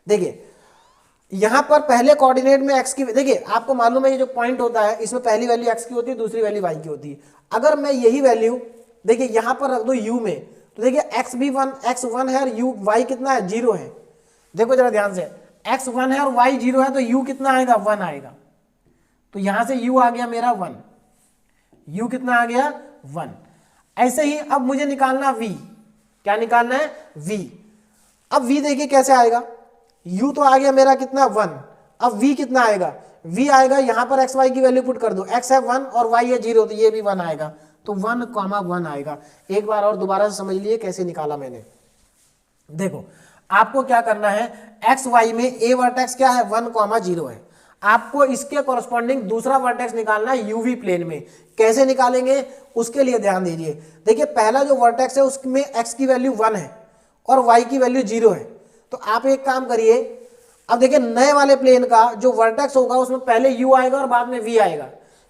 देखिए यहां पर पहले कोऑर्डिनेट में x की, देखिए आपको मालूम है ये जो पॉइंट होता है इसमें पहली वैल्यू x की होती है, दूसरी वैल्यू y की होती है। अगर मैं यही वैल्यू देखिए यहां पर रख दो u में, तो देखिए x भी 1 है और y कितना है? 0 है। देखो जरा ध्यान से, x 1 है और y 0 है, तो u कितना आएगा? 1 आएगा। तो यहां से u आ गया मेरा 1, u कितना आ गया? 1। ऐसे ही अब मुझे निकालना v, क्या निकालना है? v। अब v देखिए कैसे आएगा, u तो आ गया मेरा कितना? 1। अब v कितना आएगा? v आएगा, यहां पर x y की वैल्यू पुट कर दो, x है 1 और y है 0, तो ये भी 1 आएगा, तो 1,1 आएगा। एक बार और दोबारा से समझ लिए कैसे निकाला मैंने। देखो आपको क्या करना है, एक्स वाई में ए वर्टेक्स क्या है? 1,0 है। आपको इसके कॉरस्पॉन्डिंग दूसरा वर्टेक्स निकालना है यूवी प्लेन में। कैसे निकालेंगे उसके लिए ध्यान दीजिए। देखिए पहला जो वर्टेक्स है उसमें एक्स की वैल्यू 1 है और वाई की वैल्यू 0 है। तो आप एक काम करिए, अब देखिए नए वाले प्लेन का जो वर्टेक्स होगा उसमें पहले यू आएगा और बाद में वी आएगा।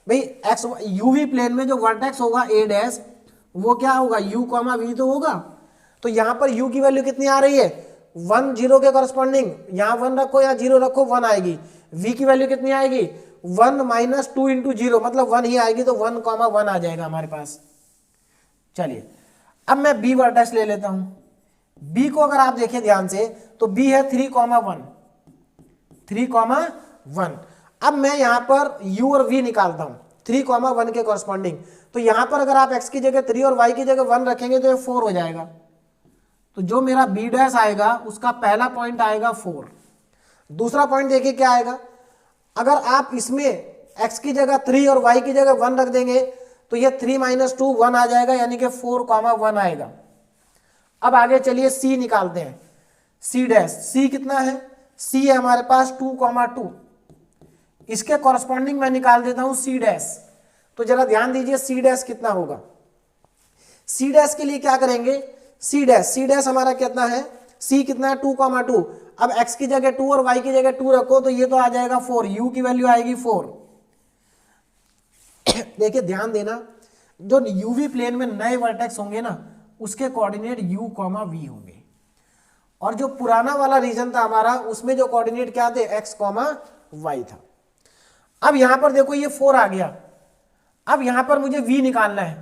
भाई एक्स यूवी प्लेन में जो वर्टेक्स होगा ए डैश वो क्या होगा? u कॉमा वी तो होगा। तो यहां पर u की वैल्यू कितनी आ रही है? 1 0 के कॉरस्पॉन्डिंग, यहां 1 रखो या 0 रखो 1 आएगी। v की वैल्यू कितनी आएगी? 1 माइनस 2 इंटू 0 मतलब 1 ही आएगी, तो 1 कॉमा 1 आ जाएगा हमारे पास। चलिए अब मैं b वर्टेक्स ले लेता हूं। b को अगर आप देखें ध्यान से तो b है 3,1 3,1। अब मैं यहां पर u और v निकालता हूं 3,1 के कॉरस्पॉन्डिंग। तो यहां पर अगर आप x की जगह 3 और y की जगह 1 रखेंगे तो ये 4 हो जाएगा। तो जो मेरा b डैश आएगा उसका पहला पॉइंट आएगा 4। दूसरा पॉइंट देखिए क्या आएगा, अगर आप इसमें x की जगह 3 और y की जगह 1 रख देंगे तो ये 3 माइनस 2 1 आ जाएगा, यानी कि 4,1 आएगा। अब आगे चलिए c निकालते हैं। c डैश, c कितना है? c है हमारे पास 2,2। इसके कॉरस्पॉन्डिंग मैं निकाल देता हूं c डैश। तो जरा ध्यान दीजिए c डैश कितना होगा। c डैश के लिए क्या करेंगे? c डैश हमारा कितना है? c कितना है? 2,2। अब x की जगह 2 और y की जगह 2 रखो तो ये तो आ जाएगा 4, u की वैल्यू आएगी 4। देखिए ध्यान देना, जो यूवी प्लेन में नए वर्टेक्स होंगे ना उसके कोऑर्डिनेट u, v होंगे, और जो पुराना वाला रीजन था हमारा उसमें जो कोऑर्डिनेट क्या थे? x, y था। अब यहां पर देखो ये 4 आ गया। अब यहां पर मुझे v निकालना है,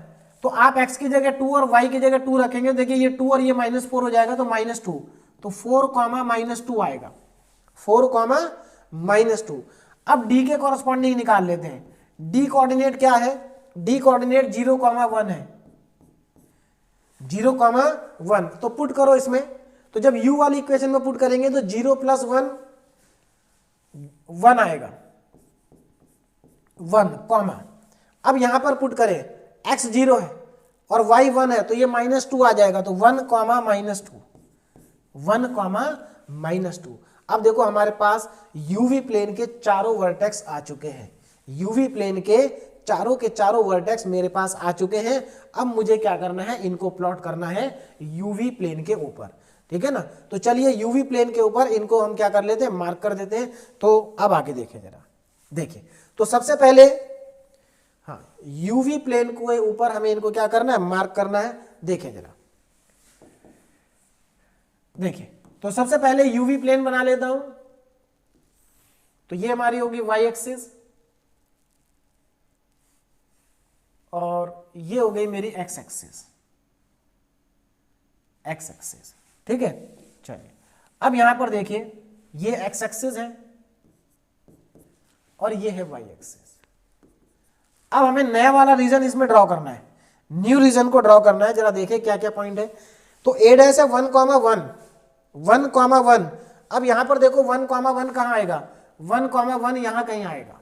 तो आप x की जगह 2 और y की जगह 2 रखेंगे। देखिए ये 2 और ये -4 हो जाएगा तो -2, तो 4, -2 आएगा, 4, -2। अब d के कॉरस्पॉन्डिंग निकाल लेते हैं। d कोऑर्डिनेट क्या है? d कोऑर्डिनेट 0,1 है, 0,1। तो पुट करो इसमें, तो जब u वाली इक्वेशन में पुट करेंगे तो 0 + 1 1 आएगा, 1 कॉमा। अब यहां पर पुट करें, x 0 है और y 1 है तो ये -2 आ जाएगा, तो 1, -2, 1, -2। अब देखो हमारे पास यूवी प्लेन के चारों वर्टेक्स आ चुके हैं। यूवी प्लेन के चारों वर्टेक्स मेरे पास आ चुके हैं। अब मुझे क्या करना है? इनको प्लॉट करना है यूवी प्लेन के ऊपर, ठीक है ना। तो चलिए यूवी प्लेन के ऊपर इनको हम क्या कर लेते हैं? मार्क कर देते हैं। तो अब आगे देखिए जरा, देखिए तो सबसे पहले हाँ यूवी प्लेन के ऊपर हमें इनको क्या करना है? मार्क करना है। देखिए जरा, देखिए तो सबसे पहले यूवी प्लेन बना लेता हूं। तो ये हमारी होगी y एक्सिस और ये हो गई मेरी एक्स एक्सिस, एक्स एक्सिस, ठीक है। चलिए अब यहां पर देखिए ये एक्स एक्सिस है और ये है वाई एक्सिस। अब हमें नया वाला रीजन इसमें ड्रॉ करना है, न्यू रीजन को ड्रॉ करना है। जरा देखिए क्या क्या पॉइंट है। तो ए डैश है 1,1, 1,1। अब यहां पर देखो 1,1 कहां आएगा, 1,1 यहां कहीं आएगा।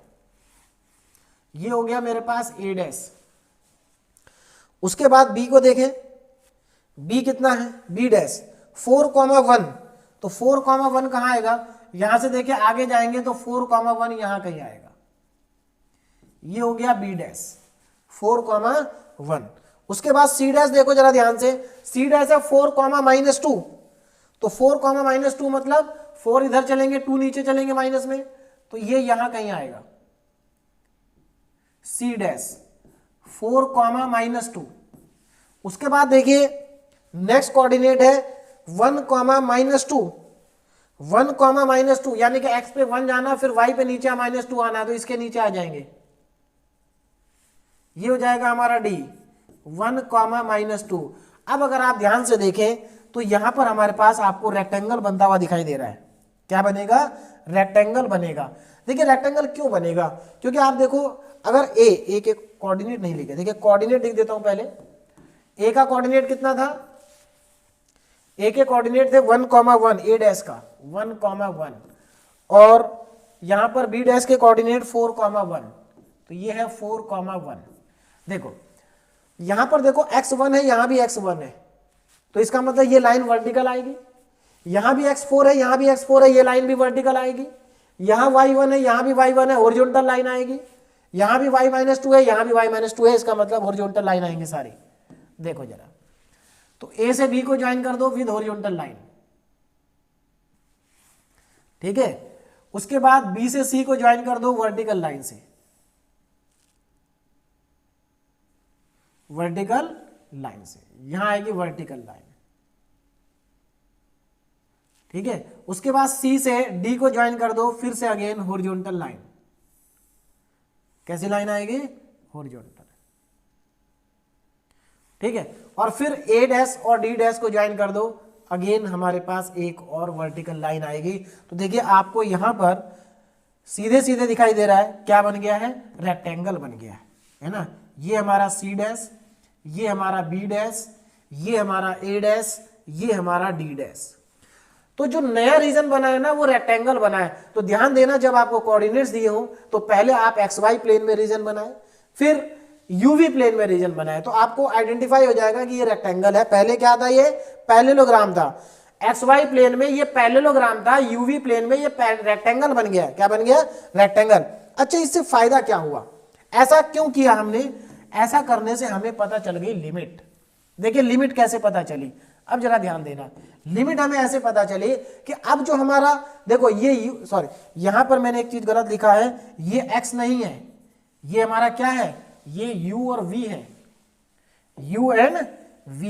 ये हो गया मेरे पास ए डैश। उसके बाद बी को देखें, बी कितना है, बी डैश 4,1। तो 4,1 कहां आएगा, यहां से देखिए आगे जाएंगे तो 4,1 यहां कहीं आएगा। ये हो गया बी डैश 4,1। उसके बाद सी डैश देखो जरा ध्यान से, सी डैश है 4,-2। तो 4,-2 मतलब 4 इधर चलेंगे, 2 नीचे चलेंगे माइनस में, तो ये यहां कहीं आएगा सी डैश 4,-2। उसके बाद देखिए नेक्स्ट कोऑर्डिनेट है 1,-2, 1,-2 यानी कि x पे 1 जाना, फिर y पे नीचे -2 आना, तो इसके नीचे आ जाएंगे। ये हो जाएगा हमारा d 1,-2। अब अगर आप ध्यान से देखें तो यहां पर हमारे पास आपको रेक्टेंगल बनता हुआ दिखाई दे रहा है। क्या बनेगा, रेक्टेंगल बनेगा। देखिए रेक्टेंगल क्यों बनेगा, क्योंकि आप देखो अगर ए के कोऑर्डिनेट नहीं लिखे, देखिए कोऑर्डिनेट लिख देता हूं पहले। ए का कोऑर्डिनेट कितना था, ए के कोऑर्डिनेट थे 1,1, ए डैश का 1,1, और यहां पर बी डैश के कोऑर्डिनेट 4,1, तो ये है 4,1। देखो यहां पर देखो x1 है, यहां भी x1 है, तो इसका मतलब ये लाइन वर्टिकल आएगी। यहां भी x4 है, यहां भी x4 है, ये लाइन भी वर्टिकल आएगी। यहां y1 है, यहां भी y1 है, हॉरिजॉन्टल लाइन आएगी। यहां भी y-2 है, यहां भी y-2 है, इसका मतलब हॉरिजॉन्टल लाइन आएंगे सारी। देखो जरा, तो ए से बी को ज्वाइन कर दो विद हॉरिजॉन्टल लाइन, ठीक है। उसके बाद बी से सी को ज्वाइन कर दो वर्टिकल लाइन से, वर्टिकल लाइन से, यहां आएगी वर्टिकल लाइन, ठीक है। उसके बाद सी से डी को ज्वाइन कर दो, फिर से अगेन हॉरिजॉन्टल लाइन। कैसी लाइन आएगी, हॉरिजॉन्टल, ठीक है। और फिर ए डैश और डी डैश को ज्वाइन कर दो, अगेन हमारे पास एक और वर्टिकल लाइन आएगी। तो देखिए आपको यहां पर सीधे सीधे दिखाई दे रहा है, क्या बन गया है, रेक्टेंगल बन गया है ना। ये हमारा सी डैश, ये हमारा बी डैश, ये हमारा ए डैश, ये हमारा डी डैश। तो जो नया रीजन बना है ना वो रेक्टेंगल बना है। तो ध्यान देना, जब आपको कोऑर्डिनेट्स दिए हो तो पहले आप एक्स वाई प्लेन में रीजन बनाए, फिर यूवी प्लेन में रीजन बनाए, तो आपको आइडेंटिफाई हो जाएगा कि ये रेक्टेंगल है। पहले क्या था, ये पैरेललोग्राम था। एक्स वाई प्लेन में ये पैरेललोग्राम था, यूवी प्लेन में ये रेक्टेंगल बन गया। क्या बन गया, रेक्टेंगल। अच्छा, इससे फायदा क्या हुआ, ऐसा क्यों किया हमने, ऐसा करने से हमें पता चल गई लिमिट। देखिए लिमिट कैसे पता चली, अब जरा ध्यान देना। लिमिट हमें ऐसे पता चली कि अब जो हमारा देखो ये सॉरी यहां पर मैंने एक चीज गलत लिखा है, ये x नहीं है, ये हमारा क्या है, ये u और v है, u एंड v।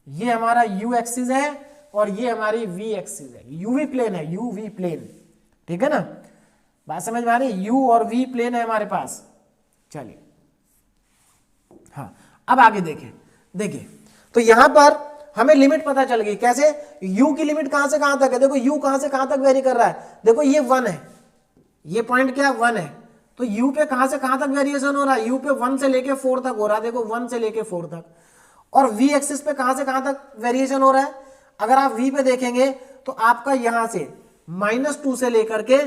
ये हमारा u एक्सिस है और ये हमारी v एक्सिस है, uv प्लेन है, uv प्लेन, ठीक है ना। बात समझ में आ रही, u और v प्लेन है हमारे पास। चलिए हाँ, अब आगे देखें। देखिए तो यहां पर हमें लिमिट पता चल गई। कैसे, u की लिमिट कहां से कहां तक है, देखो u कहां से कहां तक वेरी कर रहा है। देखो ये 1 है, ये पॉइंट क्या है, 1 है, तो u पे कहां से कहां तक वेरिएशन हो रहा है, u पे 1 से लेके 4 तक हो रहा है। देखो 1 से लेके 4 तक। और v एक्सिस पे कहां से कहां तक वेरिएशन हो रहा है, अगर आप v पे देखेंगे तो आपका यहां से -2 से लेकर के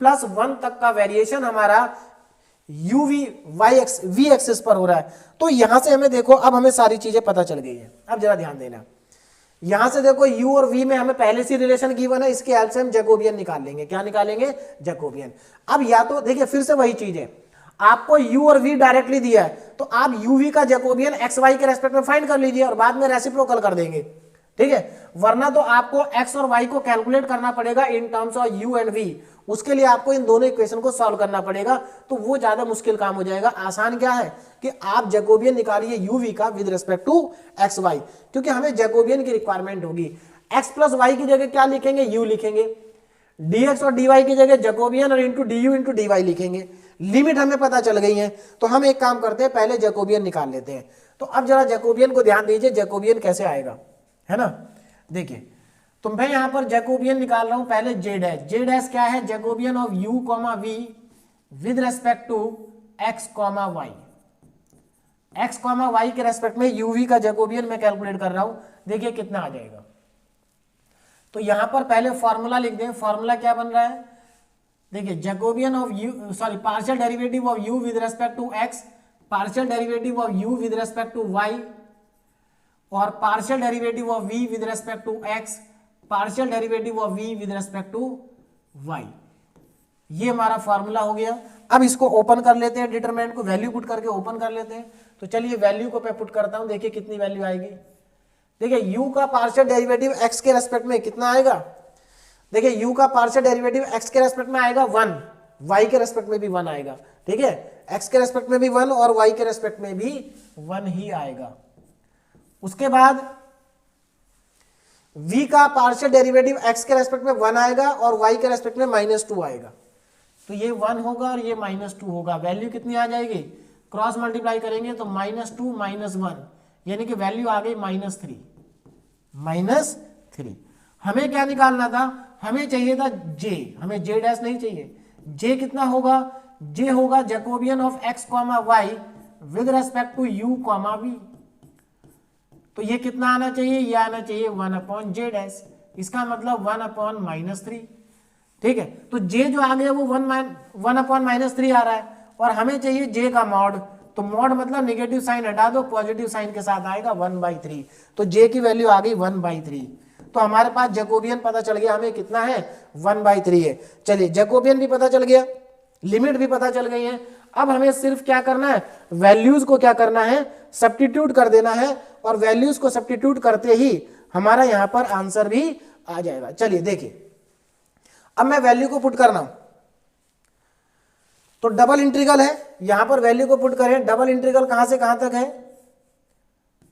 +1 तक का वेरिएशन हमारा uv v एक्सिस पर हो रहा है। तो यहां से हमें देखो, अब हमें सारी चीजें पता चल गई है। अब जरा ध्यान देना, यहां से देखो u और v में हमें पहले से रिलेशन गिवन है, इसके हेल्प से हम जैकोबियन निकाल लेंगे। क्या निकालेंगे, जैकोबियन। अब या तो देखिए फिर से वही चीज है, आपको u और v डायरेक्टली दिया है तो आप uv का जैकोबियन x y के रेस्पेक्ट में फाइंड कर लीजिए और बाद में रेसिप्रोकल कर देंगे, ठीक है। वरना तो आपको x और y को कैलकुलेट करना पड़ेगा in terms of u and v। उसके लिए आपको इन दोनों इक्वेशन को सॉल्व करना पड़ेगा, तो वो ज्यादा मुश्किल काम हो जाएगा। आसान क्या है कि आप जैकोबियन निकालिए uv का with respect to x y, क्योंकि हमें जैकोबियन की रिक्वायरमेंट होगी। x प्लस वाई की जगह क्या लिखेंगे, u लिखेंगे, dx और dy की जगह जैकोबियन और इंटू du इंटू dy लिखेंगे। लिमिट हमें पता चल गई है, तो हम एक काम करते हैं, पहले जैकोबियन निकाल लेते हैं। तो अब जरा जैकोबियन को ध्यान दीजिए, जैकोबियन कैसे आएगा, है ना। देखिए, तो मैं यहां पर जैकोबियन निकाल रहा हूं, पहले जे डैश। जे डैश क्या है, Jacobian of u comma v with respect to x comma y. x comma y के रेस्पेक्ट में uv का जैकोबियन मैं कैलकुलेट कर रहा हूं। देखिए कितना आ जाएगा। तो यहां पर पहले फॉर्मूला लिख दें। फॉर्मूला क्या बन रहा है, देखिए Jacobian of u, sorry partial derivative of u with respect to x, partial derivative of u with respect to y, और partial derivative of v with respect to x, partial derivative of v with respect to y। ये हमारा फॉर्मूला हो गया। अब इसको ओपन कर लेते हैं, डिटरमिनेंट को वैल्यू पुट करके ओपन कर लेते हैं। तो चलिए वैल्यू को मैं पुट करता हूं, देखिए कितनी वैल्यू आएगी। देखिए u का पार्शियल डेरिवेटिव x के रेस्पेक्ट में कितना आएगा, देखिए u का पार्शियल डेरिवेटिव x के रेस्पेक्ट में आएगा 1, y के रेस्पेक्ट में भी 1 आएगा, ठीक है। x के रेस्पेक्ट में भी 1 और y के रेस्पेक्ट में भी 1 ही आएगा। उसके बाद v का पार्शियल डेरिवेटिव x के रेस्पेक्ट में 1 आएगा और y के रेस्पेक्ट में -2 आएगा। तो ये 1 होगा और ये -2 होगा। वैल्यू कितनी आ जाएगी, क्रॉस मल्टीप्लाई करेंगे तो -2 -1, यानी कि वैल्यू आ गई -3। हमें क्या निकालना था, हमें चाहिए था j, हमें j डैश नहीं चाहिए। j कितना होगा, j होगा Jacobian of x comma y with respect to u comma v। तो ये कितना आना चाहिए, ये आना चाहिए 1/j डैश, इसका मतलब 1/-3, ठीक है। तो j जो आ गया वो 1/-3 आ रहा है, और हमें चाहिए j का मॉड। तो मॉड मतलब नेगेटिव साइन हटा दो, पॉजिटिव साइन के साथ आएगा 1/3। तो j की वैल्यू आ गई 1/3। तो हमारे पास जैकोबियन पता चल गया, हमें कितना है 1/3 है। चलिए जैकोबियन भी पता चल गया, लिमिट भी पता चल गई है। अब हमें सिर्फ क्या करना है, वैल्यूज को क्या करना है, सब्स्टिट्यूट कर देना है, और वैल्यूज को सब्स्टिट्यूट करते ही हमारा यहां पर आंसर भी आ जाएगा। चलिए देखिए, अब मैं वैल्यू को पुट करना हूं, तो डबल इंटीग्रल है, यहां पर वैल्यू को पुट करें। डबल इंटीग्रल कहां से कहां तक है,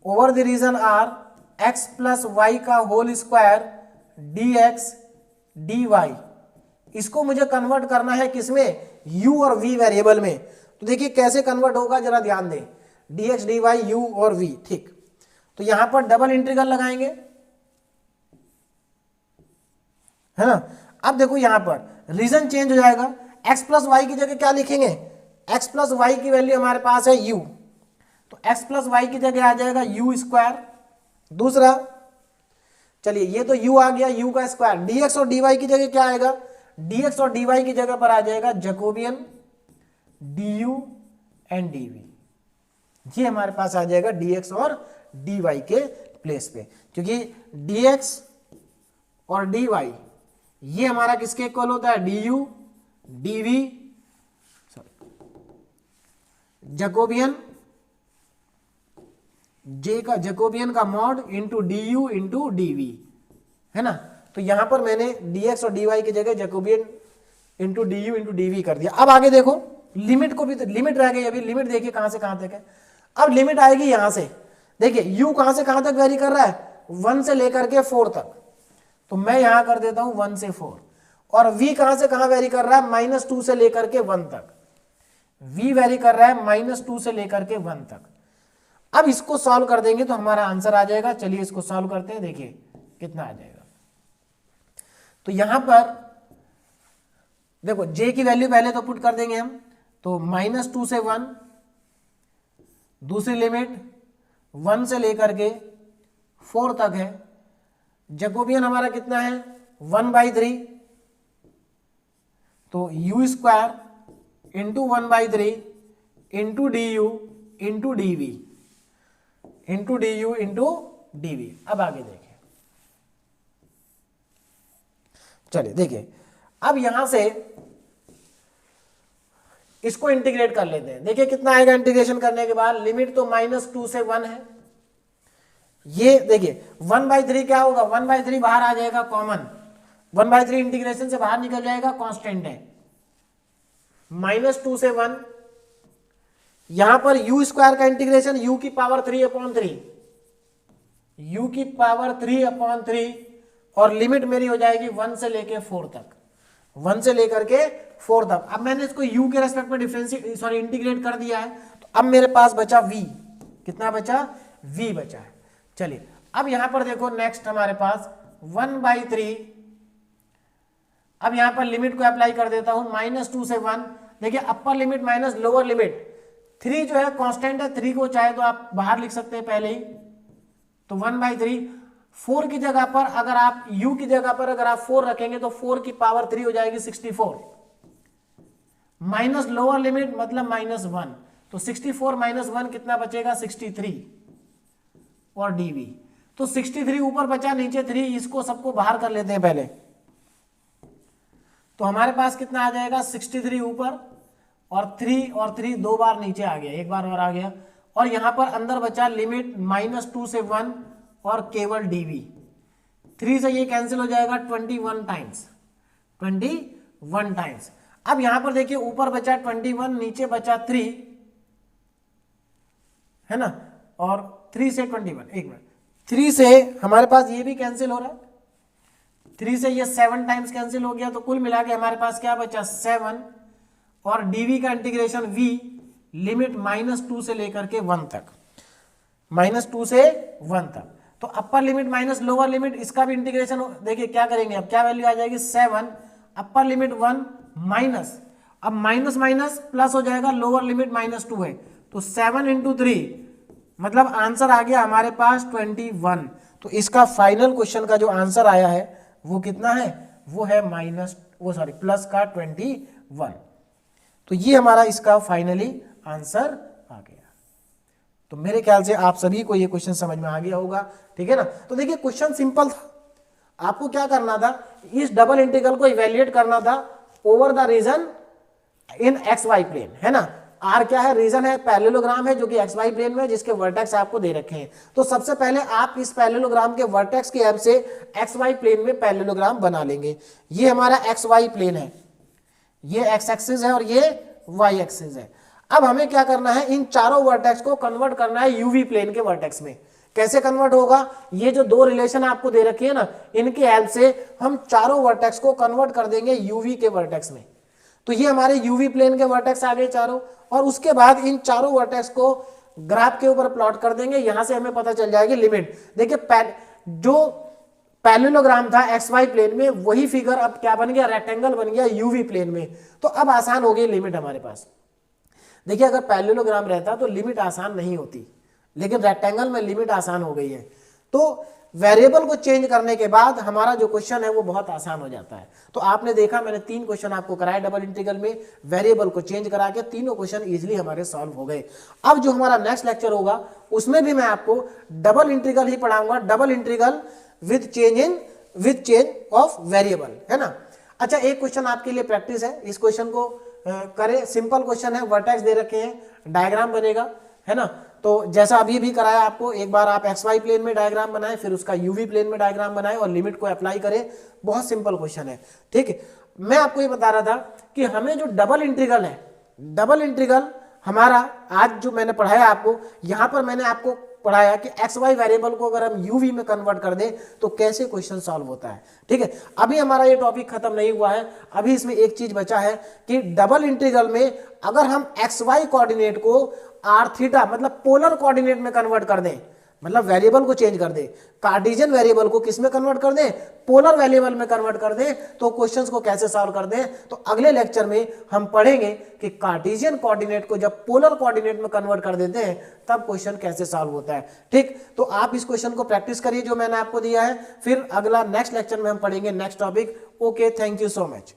over the region R x plus Y का होल स्क्वायर dx dy। इसको मुझे कन्वर्ट करना है किसमें, u और v वेरिएबल में। तो देखिए कैसे कन्वर्ट होगा, जरा ध्यान दें, dx dy u और v, ठीक। तो यहां पर डबल इंटीग्रल लगाएंगे, है ना। अब देखो यहां पर रीजन चेंज हो जाएगा, x प्लस वाई की जगह क्या लिखेंगे, x प्लस वाई की वैल्यू हमारे पास है u, तो x प्लस वाई की जगह आ जाएगा u स्क्वायर। दूसरा, चलिए ये तो u आ गया, u का स्क्वायर। dx और dy की जगह क्या आएगा, dx और dy की जगह पर आ जाएगा जैकोबियन du एंड dv। ये हमारे पास आ जाएगा dx और dy के प्लेस पे, क्योंकि dx और dy ये हमारा किसके इक्वल होता है, du dv, जैकोबियन j का जैकोबियन का mod into du into dv, है ना। तो यहां पर मैंने dx और dy की जगह Jacobian into du into dv कर दिया। अब आगे देखो, लिमिट को भी, लिमिट रह गई अभी, लिमिट देखिए कहां से कहां तक है। अब लिमिट आएगी यहां से, देखिए u कहां से कहां तक वेरी कर रहा है, 1 से लेकर के 4 तक। तो मैं यहां कर देता हूं 1 से 4, और v कहां से कहां वेरी कर रहा है, -2 से लेकर के 1 तक। v वेरी कर रहा है -2 से लेकर के 1 तक। अब इसको सॉल्व कर देंगे तो हमारा आंसर आ जाएगा। चलिए इसको सॉल्व करते हैं, देखिए कितना आ जाएगा। तो यहां पर देखो j की वैल्यू पहले तो पुट कर देंगे हम, तो -2 से 1, दूसरी लिमिट 1 से लेकर के 4 तक है। जैकोबियन हमारा कितना है 1/3, तो u square into 1/3 into du into dv into du into dv। अब आगे देखिए, चलिए देखिए, अब यहां से इसको इंटीग्रेट कर लेते हैं। देखिए कितना आएगा इंटीग्रेशन करने के बाद, लिमिट तो -2 से 1 है। ये देखिए 1/3 क्या होगा, 1/3 बाहर आ जाएगा कॉमन, 1/3 इंटीग्रेशन से बाहर निकल जाएगा, कांस्टेंट है। -2 से 1, यहां पर u स्क्वायर का इंटीग्रेशन u की पावर 3/3, u की पावर 3/3, और लिमिट मेरी हो जाएगी 1 से लेके 4 तक। 1 से लेकर के 4 तक। अब मैंने इसको u के रेस्पेक्ट में इंटीग्रेट कर दिया है, तो अब मेरे पास बचा v, कितना बचा, v बचा है। चलिए अब यहां पर देखो नेक्स्ट हमारे पास 1/3, अब यहां पर लिमिट को अप्लाई कर देता हूं, -2 से 1। देखिए upper limit minus lower limit, 3 जो है कांस्टेंट है, 3 को चाहे तो आप बाहर लिख सकते हैं पहले ही, तो 1/3। 4 की जगह पर अगर आप u की जगह पर अगर आप 4 रखेंगे तो 4 की पावर 3 हो जाएगी 64, माइनस लोअर लिमिट मतलब -1, तो 64 - 1 कितना बचेगा, 63 और dv। तो 63 ऊपर बचा, नीचे 3, इसको सबको बाहर कर लेते हैं पहले, तो हमारे पास कितना आ जाएगा, 63 ऊपर और 3 दो बार नीचे आ गया, एक बार और आ गया, और यहां पर अंदर बचा लिमिट -2 से 1 और केवल dv। 3 से ये कैंसिल हो जाएगा 21 टाइम्स। अब यहां पर देखिए ऊपर बचा 21, नीचे बचा 3, है ना, और 3 से 21, एक मिनट, 3 से हमारे पास ये भी कैंसिल हो रहा है, 3 से ये 7 टाइम्स कैंसिल हो गया, तो कुल मिला के हमारे पास क्या बचा, 7, और dv का इंटीग्रेशन v, लिमिट -2 से लेकर के 1 तक, -2 से 1 तक। तो upper limit minus lower limit, इसका भी इंटीग्रेशन देखिए क्या करेंगे, अब क्या वैल्यू आ जाएगी, 7, अपर लिमिट 1 माइनस, अब माइनस माइनस प्लस हो जाएगा, लोअर लिमिट -2 है, तो 7 × 3 मतलब आंसर आ गया हमारे पास 21। तो इसका फाइनल क्वेश्चन का जो आंसर आया है वो कितना है, वो है प्लस का 21। तो ये हमारा इसका फाइनली आंसर आ गया। तो मेरे ख्याल से आप सभी को ये क्वेश्चन समझ में आ गया होगा, ठीक है ना। तो देखिए क्वेश्चन सिंपल था, आपको क्या करना था, इस डबल इंटीग्रल को इवैल्यूएट करना था over the region in x y plane, है ना। आर क्या है, रीजन है, पैरेललोग्राम है जो कि एक्स वाई प्लेन में, जिसके वर्टेक्स आपको दे रखे हैं। तो सबसे पहले आप इस पैरेललोग्राम के वर्टेक्स की हेल्प से एक्स वाई प्लेन में पैरेललोग्राम बना लेंगे। ये हमारा एक्स वाई प्लेन है, ये एक्स एक्सिस है और ये वाई एक्सिस है। अब हमें क्या करना है, इन चारों वर्टेक्स को कन्वर्ट करना है यूवी प्लेन के वर्टेक्स में। कैसे कन्वर्ट होगा, ये जो दो रिलेशन आपको दे रखी है ना, इनकी हेल्प से हम चारों वर्टेक्स को कन्वर्ट कर देंगे यूवी के वर्टेक्स में। तो ये हमारे यूवी प्लेन के वर्टेक्स आ गए चारों, और उसके बाद इन चारों वर्टेक्स को ग्राफ के ऊपर प्लॉट कर देंगे। यहां से हमें पता चल जाएगी लिमिट। देखिए जो पैरेललोग्राम था एक्स वाई प्लेन में, वही फिगर अब क्या बन गया, रेक्टेंगल बन गया यूवी प्लेन में। तो अब आसान हो गई लिमिट हमारे पास। देखिए अगर पैरेललोग्राम रहता तो लिमिट आसान नहीं होती, लेकिन रेक्टेंगल में लिमिट आसान हो गई है। तो वेरिएबल को चेंज करने के बाद हमारा जो क्वेश्चन है वो बहुत आसान हो जाता है। तो आपने देखा मैंने 3 क्वेश्चन आपको कराए डबल इंटीग्रल में, वेरिएबल को चेंज करा के तीनों क्वेश्चन इजीली हमारे सॉल्व हो गए। अब जो हमारा नेक्स्ट लेक्चर होगा उसमें भी मैं आपको डबल इंटीग्रल ही पढ़ाऊंगा, double integral with change of variable, है ना। अच्छा एक क्वेश्चन आपके लिए प्रैक्टिस है, इस क्वेश्चन को करें। सिंपल क्वेश्चन है, वर्टेक्स दे रखे हैं, डायग्राम बनेगा, है ना। तो जैसा अभी भी कराया आपको, एक बार आप एक्स वाई प्लेन में डायग्राम बनाएं, फिर उसका यूवी प्लेन में डायग्राम बनाएं और लिमिट को अप्लाई करें। बहुत सिंपल क्वेश्चन है, ठीक है। मैं आपको ये बता रहा था कि हमें जो डबल इंटीग्रल है, डबल इंटीग्रल हमारा आज जो मैंने पढ़ाया आपको, यहां पर मैंने आपको पढ़ाया कि एक्स वाई वेरिएबल को अगर हम यूवी में कन्वर्ट कर दें तो कैसे क्वेश्चन सॉल्व होता है, ठीक है। अभी हमारा ये टॉपिक खत्म नहीं हुआ है, अभी इसमें एक चीज बचा है कि डबल इंटीग्रल में अगर हम एक्स वाई कोऑर्डिनेट को आर थीटा मतलब पोलर कोऑर्डिनेट में कन्वर्ट कर दें, मतलब वेरिएबल को चेंज कर दें, कार्टेशियन वेरिएबल को किस में कन्वर्ट कर दें, पोलर वेरिएबल में कन्वर्ट कर दें, तो क्वेश्चंस को कैसे सॉल्व कर दें। तो अगले लेक्चर में हम पढ़ेंगे कि कार्टेशियन कोऑर्डिनेट को जब पोलर कोऑर्डिनेट में कन्वर्ट कर देते हैं तब क्वेश्चन कैसे सॉल्व होता है, ठीक। तो आप इस क्वेश्चन को प्रैक्टिस करिए जो मैंने आपको दिया है, फिर अगला नेक्स्ट लेक्चर में हम पढ़ेंगे next topic. Okay, thank you so much.